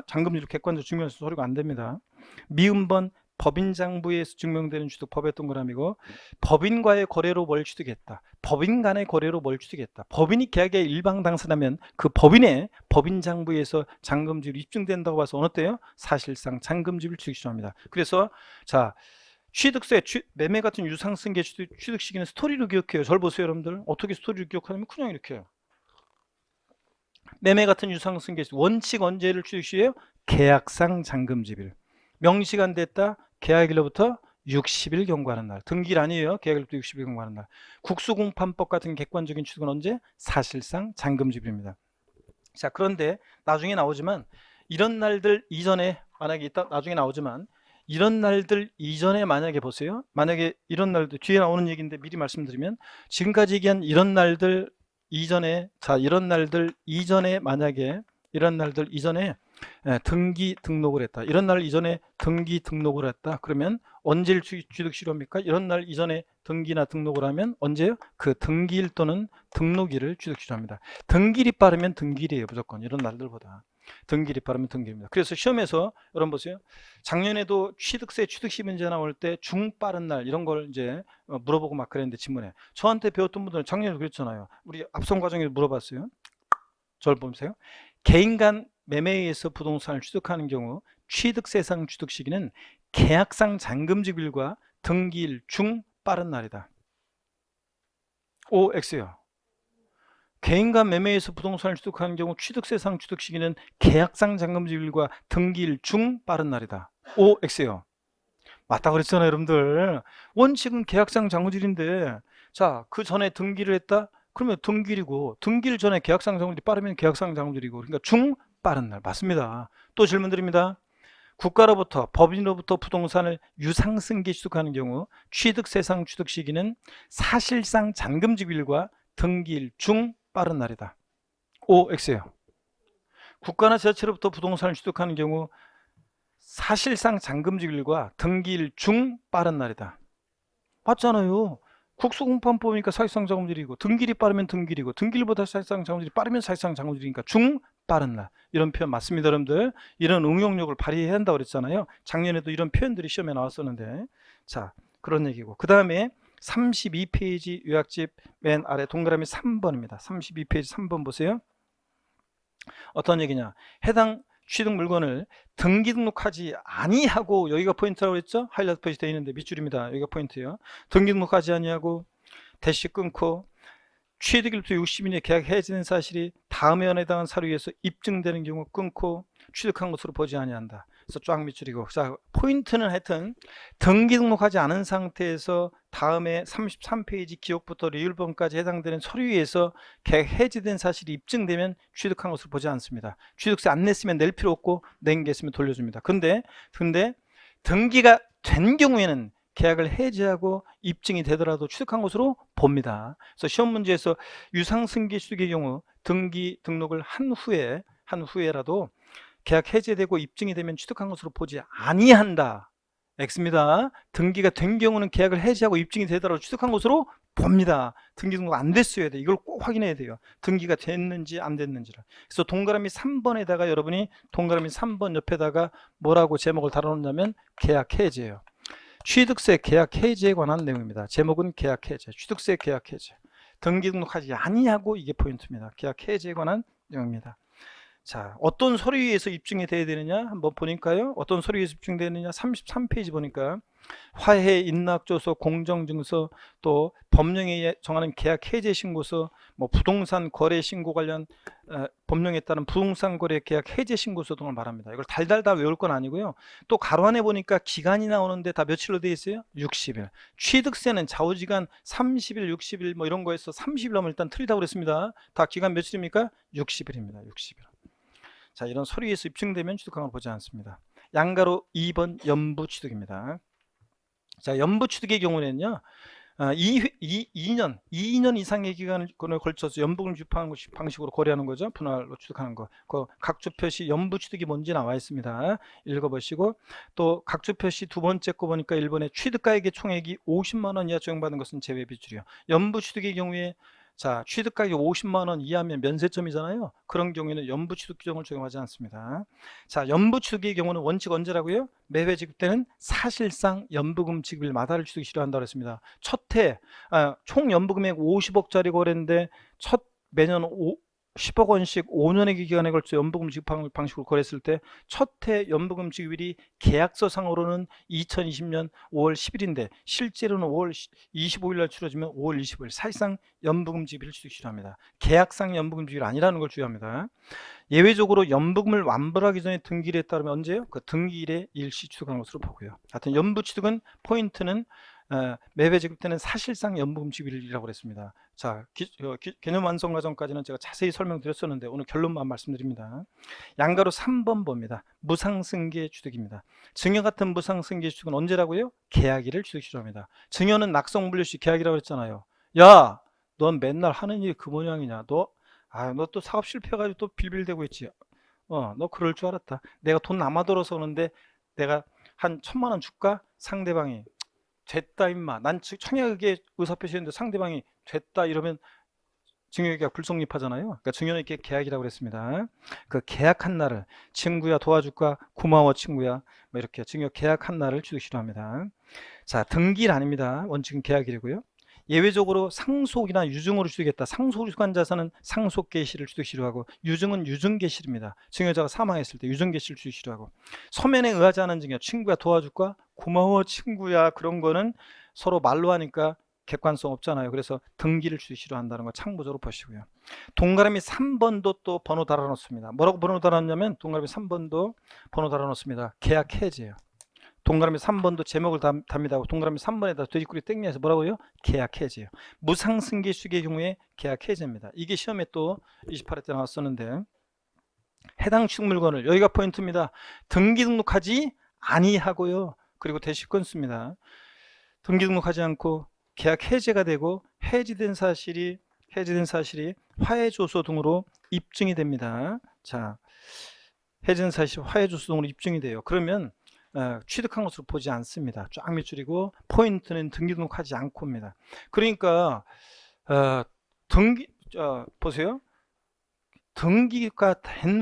잔금 지급 객관적 증명서 소리가 안 됩니다. 미음번 법인장부에서 증명되는 취득 법의 동그라미고, 법인과의 거래로 뭘 취득했다. 법인 간의 거래로 뭘 취득했다. 법인이 계약의 일방 당사라면 그 법인의 법인장부에서 잔금지율이 입증된다고 봐서 어때요? 사실상 잔금지율을 취득시합니다. 그래서 자, 취득세, 매매 같은 유상승계 취득 시기는 스토리로 기억해요. 절 보세요, 여러분들. 어떻게 스토리로 기억하냐면 그냥 이렇게 해요. 매매 같은 유상승계 원칙 언제를 취득시해요? 계약상 잔금지일. 명시가 됐다. 계약일로부터 60일 경과하는 날. 등기일 아니에요. 계약일부터 60일 경과하는 날. 국수공판법 같은 객관적인 취득은 언제? 사실상 잔금지일입니다. 자, 그런데 나중에 나오지만 이런 날들 이전에 만약에 있다 나중에 나오지만 이런 날들 이전에 만약에 보세요. 만약에 이런 날들 뒤에 나오는 얘기인데 미리 말씀드리면 지금까지 얘기한 이런 날들 이전에 이런 날들 이전에 만약에 이런 날들 이전에 등기 등록을 했다. 이런 날 이전에 등기 등록을 했다. 그러면 언제를 취득시효입니까? 이런 날 이전에 등기나 등록을 하면 언제요? 그 등기일 또는 등록일을 취득시효합니다. 등기일이 빠르면 등기일이에요. 무조건 이런 날들보다. 등기일이 빠르면 등기일입니다. 그래서 시험에서 여러분 보세요. 작년에도 취득세 취득시 문제 나올 때 중빠른 날 이런 걸 이제 물어보고 막 그랬는데 지문에 저한테 배웠던 분들은 작년에 그랬잖아요. 우리 앞선 과정에서 물어봤어요. 저를 보세요. 개인 간 매매에 의해서 부동산을 취득하는 경우 취득세상 취득 시기는 계약상 잔금지일과 등기일 중 빠른 날이다. OX요. 개인 간 매매에서 부동산을 취득하는 경우 취득세상 취득 시기는 계약상 잔금지일과 등기일 중 빠른 날이다. OX요. 맞다 그랬잖아요, 여러분들. 원칙은 계약상 잔금지일인데 자, 그 전에 등기를 했다? 그러면 등기일이고 등기일 전에 계약상 잔금지일이 빠르면 계약상 잔금지일이고 그러니까 중 빠른 날 맞습니다. 또 질문 드립니다. 국가로부터 법인으로부터 부동산을 유상승계 취득하는 경우 취득세상 취득 시기는 사실상 잔금지일과 등기일 중 빠른 날이다. OX예요. 국가나 지자체로부터 부동산을 취득하는 경우 사실상 잔금지일과 등기일 중 빠른 날이다. 맞잖아요. 국수공판법이니까 사실상 잔금지일이고 등기일이 빠르면 등기일이고 등기일보다 사실상 잔금지일이 빠르면 사실상 잔금지일이니까 중 빠른 날. 이런 표현 맞습니다, 여러분들. 이런 응용력을 발휘해야 한다고 그랬잖아요. 작년에도 이런 표현들이 시험에 나왔었는데 자, 그런 얘기고 그 다음에 32페이지 요약집 맨 아래 동그라미 3번입니다. 32페이지 3번 보세요. 어떤 얘기냐. 해당 취득 물건을 등기 등록하지 아니하고 여기가 포인트라고 했죠. 하이라이트 표시 되어 있는데 밑줄입니다. 여기가 포인트예요. 등기 등록하지 아니하고 대시 끊고 취득일부터 60일에 계약 해지된 사실이 다음에 해당한 사료에서 입증되는 경우 끊고 취득한 것으로 보지 아니한다. 그래서 쫙 밑줄이고 자, 포인트는 하여튼 등기 등록하지 않은 상태에서 다음에 33페이지 기록부터 리을번까지 해당되는 서류에서 계약 해지된 사실이 입증되면 취득한 것으로 보지 않습니다. 취득세 안 냈으면 낼 필요 없고 낸 게 있으면 돌려줍니다. 근데 등기가 된 경우에는 계약을 해지하고 입증이 되더라도 취득한 것으로 봅니다. 그래서 시험 문제에서 유상승계 취득의 경우 등기 등록을 한 후에라도 계약 해제되고 입증이 되면 취득한 것으로 보지 아니한다. X입니다. 등기가 된 경우는 계약을 해지하고 입증이 되더라도 취득한 것으로 봅니다. 등기 등록 안 됐어야 돼. 이걸 꼭 확인해야 돼요. 등기가 됐는지 안 됐는지를. 그래서 동그라미 3번에다가 여러분이 동그라미 3번 옆에다가 뭐라고 제목을 달아놓냐면 계약 해제예요. 취득세 계약 해지에 관한 내용입니다. 제목은 계약 해제, 취득세 계약 해제. 등기 등록하지 아니하고 이게 포인트입니다. 계약 해지에 관한 내용입니다. 자, 어떤 서류에서 입증이 돼야 되느냐 한번 보니까요. 어떤 서류에서 입증되느냐 33페이지 보니까 화해, 인락조서, 공정증서, 또 법령에 정하는 계약 해제 신고서, 뭐 부동산 거래 신고 관련 법령에 따른 부동산 거래 계약 해제 신고서 등을 말합니다. 이걸 달달달 외울 건 아니고요. 또 가로 안에 보니까 기간이 나오는데 다 며칠로 되어 있어요? 60일. 취득세는 좌우지간 30일, 60일 뭐 이런 거에서 30일 하면 일단 틀리다고 그랬습니다. 다 기간 며칠입니까? 60일입니다. 60일. 자, 이런 서류에서 입증되면 취득한 걸 보지 않습니다. 양가로 2번 연부 취득입니다. 자, 연부 취득의 경우에는요, 2년 이상의 기간을 걸쳐서 연부금을 주입하는 방식으로 거래하는 거죠. 분할로 취득하는 거. 그 각주 표시 연부 취득이 뭔지 나와 있습니다. 읽어보시고 또 각주 표시 두 번째 거 보니까 1번에 취득가액의 총액이 50만 원 이하 적용받는 것은 제외 비율이요. 연부 취득의 경우에 자, 취득가격이 50만 원 이하면 면세점이잖아요. 그런 경우에는 연부취득 규정을 적용하지 않습니다. 자, 연부취득의 경우는 원칙 언제라고요? 매회 지급되는 사실상 연부금 지급일 마다를 취득이 싫어한다고 했습니다. 총 연부금액 50억짜리 거래인데 매년 10억 원씩 5년의 기간에 걸쳐 연부금 지급 방식으로 거래했을 때 첫 해 연부금 지급일이 계약서상으로는 2020년 5월 10일인데 실제로는 5월 25일 날 치러지면 5월 25일, 사실상 연부금 지급일을 취득 싫어합니다. 계약상 연부금 지급이 아니라는 걸 주의합니다. 예외적으로 연부금을 완불하기 전에 등기일에 에 따르면 언제요? 그 등기일에 일시 취득한 것으로 보고요. 하여튼 연부취득은 포인트는 매회 지급되는 사실상 연부금 지급일이라고 그랬습니다. 자, 개념 완성 과정까지는 제가 자세히 설명드렸었는데 오늘 결론만 말씀드립니다. 양가로 3번 봅니다. 무상승계 취득입니다. 증여 같은 무상승계 취득은 언제라고요? 계약일을 취득 싫어합니다. 증여는 낙성분류시 계약이라고 했잖아요. 야, 넌 맨날 하는 일이 그 모양이냐? 너 또 사업 실패해가지고 또 빌빌대고 있지. 너 그럴 줄 알았다. 내가 돈 남아들어서 오는데 내가 한 1,000만 원 줄까? 상대방이 됐다 임마. 난 청약에 의사표시했는데 상대방이 됐다 이러면 증여계약 불성립하잖아요. 그러니까 증여는 이렇게 계약이라고 그랬습니다. 그 계약한 날을 친구야 도와줄까? 고마워 친구야. 뭐 이렇게 증여 계약한 날을 취득 싫어합니다. 자, 등기일 아닙니다. 원칙은 계약일이고요. 예외적으로 상속이나 유증으로 취득했다. 상속을 취득한 자산은 상속 개시를 취득 싫어하고 유증은 유증 개시입니다. 증여자가 사망했을 때 유증 개시를 취득 싫어하고 서면에 의하지 않은 증여 친구야 도와줄까? 고마워 친구야. 그런 거는 서로 말로 하니까 객관성 없잖아요. 그래서 등기를 취득 싫어한다는 거 참고적으로 보시고요. 동그라미 3번도 또 번호 달아놓습니다. 뭐라고 번호 달아놨냐면 동그라미 3번도 번호 달아놓습니다. 계약 해지예요. 동그라미 3번도 제목을 답니다. 동그라미 3번에다 돼지꼬리 땡겨서 뭐라고요? 계약 해지예요. 무상승계 취득의 경우에 계약 해지입니다. 이게 시험에 또 28회 때 나왔었는데 해당 취득 물건을, 여기가 포인트입니다. 등기 등록하지 아니하고요. 그리고 대시권 씁니다. 등기 등록하지 않고 계약 해제가 되고 해지된 사실이 화해조서 등으로 입증이 됩니다. 자, 해지된 사실이 화해조서 등으로 입증이 돼요. 그러면 취득한 것으로 보지 않습니다. 쫙 밑줄이고 포인트는 등기 등록하지 않고입니다. 그러니까 보세요. 등기가 된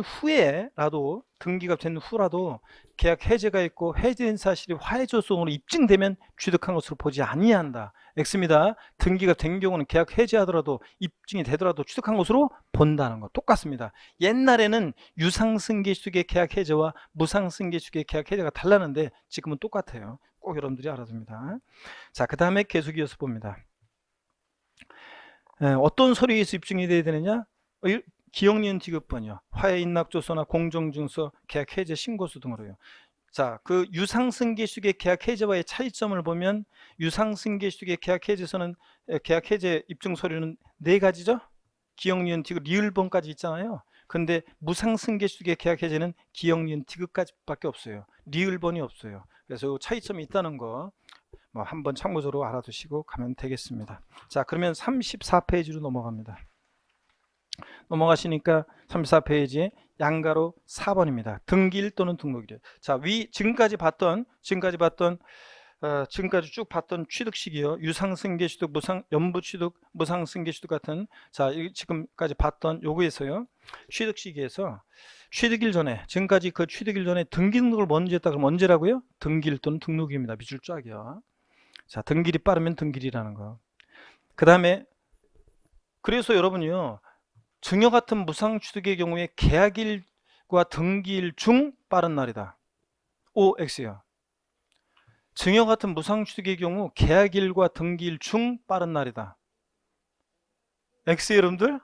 후라도 계약 해제가 있고 해제된 사실이 화해조서로 입증되면 취득한 것으로 보지 아니한다. X입니다. 등기가 된 경우는 계약 해제하더라도 입증이 되더라도 취득한 것으로 본다는 거 똑같습니다. 옛날에는 유상승계 취득의 계약 해제와 무상승계 취득의 계약 해제가 달랐는데 지금은 똑같아요. 꼭 여러분들이 알아둡니다. 자, 그 다음에 계속이어서 봅니다. 어떤 서류에서 입증이 돼야 되느냐? 기억니은 지급번이요. 화해인납조서나 공정증서, 계약 해제 신고서 등으로요. 자, 그 유상승계 취득의 계약 해제와의 차이점을 보면 유상승계 취득의 계약 해제서는 계약 해제 입증 서류는 4가지죠. 기억니은 디귿 리을번까지 있잖아요. 근데 무상승계 취득의 계약 해제는 기억니은 디귿까지밖에 없어요. 리을번이 없어요. 그래서 차이점이 있다는 거 한번 참고적으로 알아두시고 가면 되겠습니다. 자, 그러면 34페이지로 넘어갑니다. 넘어가시니까 34페이지에 양가로 4번입니다. 등기일 또는 등록일. 자, 지금까지 쭉 봤던 취득식이요. 유상승계 취득, 연부 취득, 무상승계 취득 같은, 자, 지금까지 봤던 요거에서요. 취득시기에서 취득일 전에, 지금까지 그 취득일 전에 등기 등록을 먼저 했다 그러면 언제라고요? 등기일 또는 등록일입니다. 밑줄 쫙이요. 자, 등기일이 빠르면 등기일이라는 거. 그 다음에 그래서 여러분이요. 증여 같은 무상취득의 경우에 계약일과 등기일 중 빠른 날이다. OX요. 증여 같은 무상취득의 경우 계약일과 등기일 중 빠른 날이다. X 여러분들?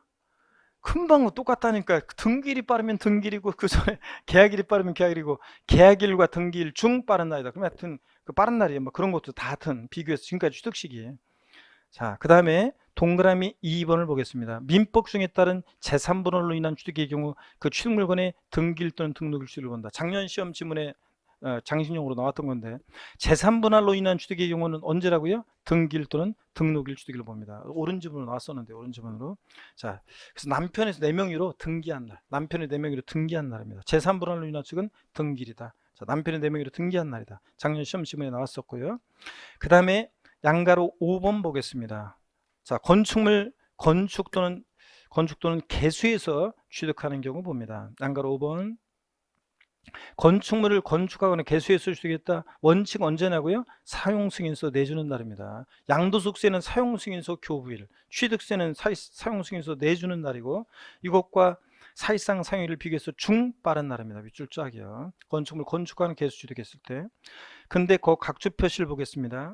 금방 똑같다니까. 등기일이 빠르면 등기일이고 그 전에 계약일이 빠르면 계약일이고 계약일과 등기일 중 빠른 날이다. 그럼 하여튼 그 빠른 날이에요. 뭐 그런 것도 다 하여튼 비교해서 지금까지 취득식이에요. 자, 그 다음에 동그라미 2번을 보겠습니다. 민법 중에 따른 제3분할로 인한 취득의 경우 그 취득 물건의 등기일 또는 등록일 취득을 본다. 작년 시험 지문에 장신용으로 나왔던 건데 제3분할로 인한 취득의 경우는 언제라고요? 등기일 또는 등록일 취득을 봅니다. 옳은 지문으로 나왔었는데 옳은 지문으로. 자, 그래서 남편에서 4명의로 등기한 날, 남편의 4명의로 등기한 날입니다. 제3분할로 인한 취득은 등기일이다. 자, 남편의 4명의로 등기한 날이다. 작년 시험 지문에 나왔었고요. 그 다음에 양가로 5번 보겠습니다. 자, 건축물 건축 또는 개수에서 취득하는 경우 봅니다. 양가로 5번. 건축물을 건축하거나 개수해서 취득했다. 원칙 언제냐고요? 사용승인서 내주는 날입니다. 양도소득세는 사용승인서 교부일, 취득세는 사용승인서 내주는 날이고, 이것과 사실상 사용일을 비교해서 빠른 날입니다. 밑줄 쫙이요. 건축물 건축하는 개수 취득했을 때. 근데 그 각주 표시를 보겠습니다.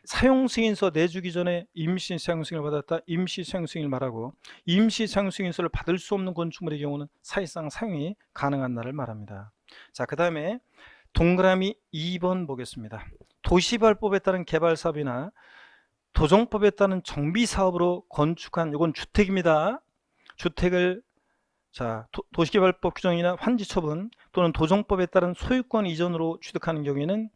사용승인서 내주기 전에 임시 사용승인을 받았다. 임시 사용승인을 말하고, 임시 사용승인서를 받을 수 없는 건축물의 경우는 사실상 사용이 가능한 날을 말합니다. 자, 그 다음에 동그라미 2번 보겠습니다. 도시발법에 따른 개발사업이나 도정법에 따른 정비사업으로 건축한, 이건 주택입니다. 주택을 도시개발법 규정이나 환지처분 또는 도정법에 따른 소유권 이전으로 취득하는 경우에는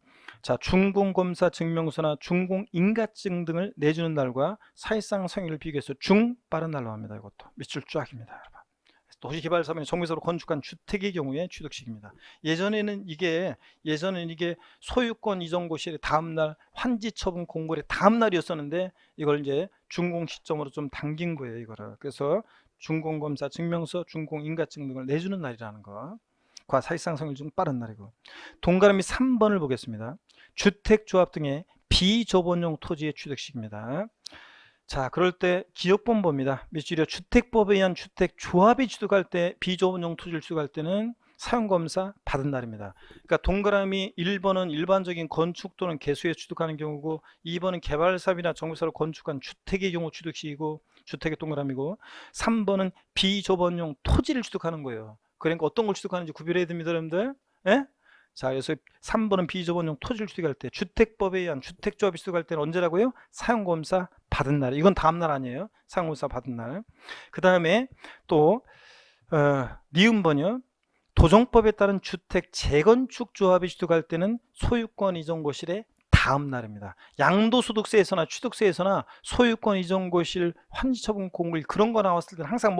준공검사 증명서나 준공인가증 등을 내주는 날과 사실상 사용일을 비교해서 빠른 날로 합니다. 이것도 밑줄 쫙입니다. 여러분. 도시개발사업은 정비사업으로 건축한 주택의 경우에 취득식입니다. 예전에는 이게 소유권 이전 고시의 다음날 환지처분 공고의 다음날이었었는데, 이걸 이제 준공 시점으로 좀 당긴 거예요. 이거를. 그래서 준공검사 증명서, 준공인가증 등을 내주는 날이라는 거. 과 사실상 성일 중 빠른 날이고. 동그라미 3번을 보겠습니다. 주택조합 등의 비조본용 토지의 취득식입니다. 자, 그럴 때 기억본 봅니다. 밑줄이요. 주택법에 의한 주택조합이 취득할 때, 비조본용 토지를 취득할 때는 사용검사 받은 날입니다. 그러니까 동그라미 1번은 일반적인 건축 또는 개수에 취득하는 경우고, 2번은 개발사업이나 정비사로 건축한 주택의 경우 취득식이고, 주택의 동그라미고, 3번은 비조본용 토지를 취득하는 거예요. 그러니까 어떤 걸 취득하는지 구별해야 됩니다, 여러분들. 예? 자, 그래서 3번은 비조본용 토지를 취득할 때, 주택법에 의한 주택조합이 취득할 때는 언제라고요? 사용검사 받은 날. 이건 다음 날 아니에요. 사용검사 받은 날. 그 다음에 또 니은번이요. 도정법에 따른 주택 재건축 조합이 취득할 때는 소유권 이전 고실의 다음 날입니다. 양도소득세에서나 취득세에서나 소유권 이전 고실, 환지처분 공고일 그런 거 나왔을 때는 항상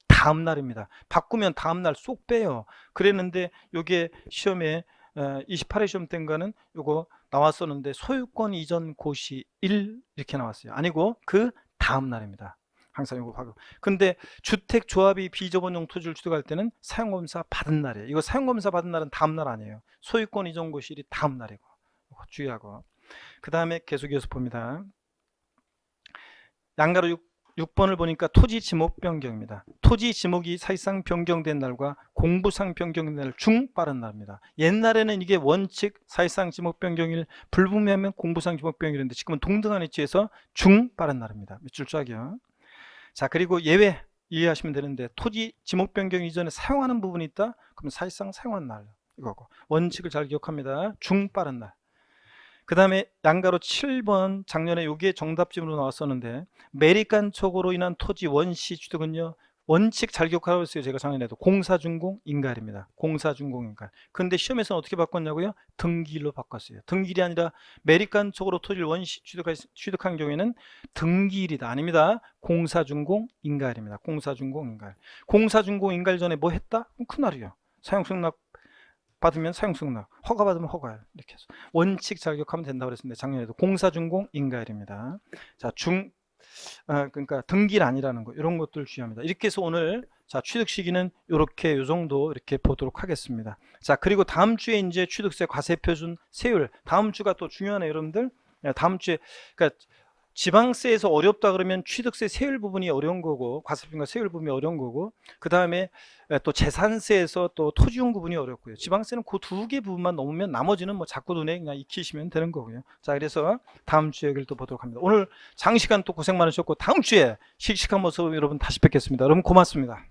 다음 날입니다. 바꾸면 다음 날 쏙 빼요. 그랬는데 요게 시험에 28회 시험 때인가는 요거 나왔었는데, 소유권 이전 고시 1 이렇게 나왔어요. 아니고 그 다음 날입니다. 항상 요거 하고. 근데 주택조합이 비조본용 토지를 취득할 때는 사용검사 받은 날이에요. 이거 사용검사 받은 날은 다음 날 아니에요. 소유권 이전 고시일이 다음 날이고. 주의하고. 그 다음에 계속해서 봅니다. 양가로 6번을 보니까 토지 지목 변경입니다. 토지 지목이 사실상 변경된 날과 공부상 변경된 날 빠른 날입니다. 옛날에는 이게 원칙 사실상 지목 변경일, 불분명하면 공부상 지목 변경일인데, 지금은 동등한 위치에서 빠른 날입니다. 밑줄 쫙이요. 자, 그리고 예외 이해하시면 되는데, 토지 지목 변경 이전에 사용하는 부분이 있다? 그럼 사실상 사용한 날 이거고, 원칙을 잘 기억합니다. 빠른 날. 그 다음에 양가로 7번, 작년에 이게 정답집으로 나왔었는데, 매립간촉으로 인한 토지 원시 취득은요, 원칙 잘 기억하라고 했어요. 제가 작년에도 공사준공 인가일입니다. 공사준공 인가. 근데 시험에서는 어떻게 바꿨냐고요? 등기일로 바꿨어요. 등기일이 아니라 매립간촉으로 토지를 원시 취득한 경우에는 등기일이다. 아닙니다. 공사준공 인가일입니다. 공사준공 인가일. 공사준공 인가일 전에 뭐 했다? 그날이요. 사용승낙 받으면 사용승낙, 허가 받으면 허가일. 이렇게 해서 원칙 잘 기억하면 된다고 그랬습니다. 작년에도 공사준공 인가일입니다. 자, 그러니까 등기일 아니라는 거, 이런 것들 주의합니다. 이렇게 해서 오늘 취득 시기는 이렇게 요 정도 이렇게 보도록 하겠습니다. 자, 그리고 다음 주에 이제 취득세 과세 표준 세율, 다음 주가 또 중요하네요, 여러분들. 다음 주에 그러니까 지방세에서 어렵다 그러면 취득세 세율 부분이 어려운 거고, 과세표준과 세율 부분이 어려운 거고, 그 다음에 또 재산세에서 또 토지용 부분이 어렵고요. 지방세는 그 두 개 부분만 넘으면 나머지는 자꾸 눈에 그냥 익히시면 되는 거고요. 자, 그래서 다음 주에 여기를 또 보도록 합니다. 오늘 장시간 또 고생 많으셨고, 다음 주에 씩씩한 모습 여러분 다시 뵙겠습니다. 여러분 고맙습니다.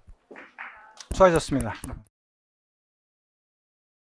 수고하셨습니다.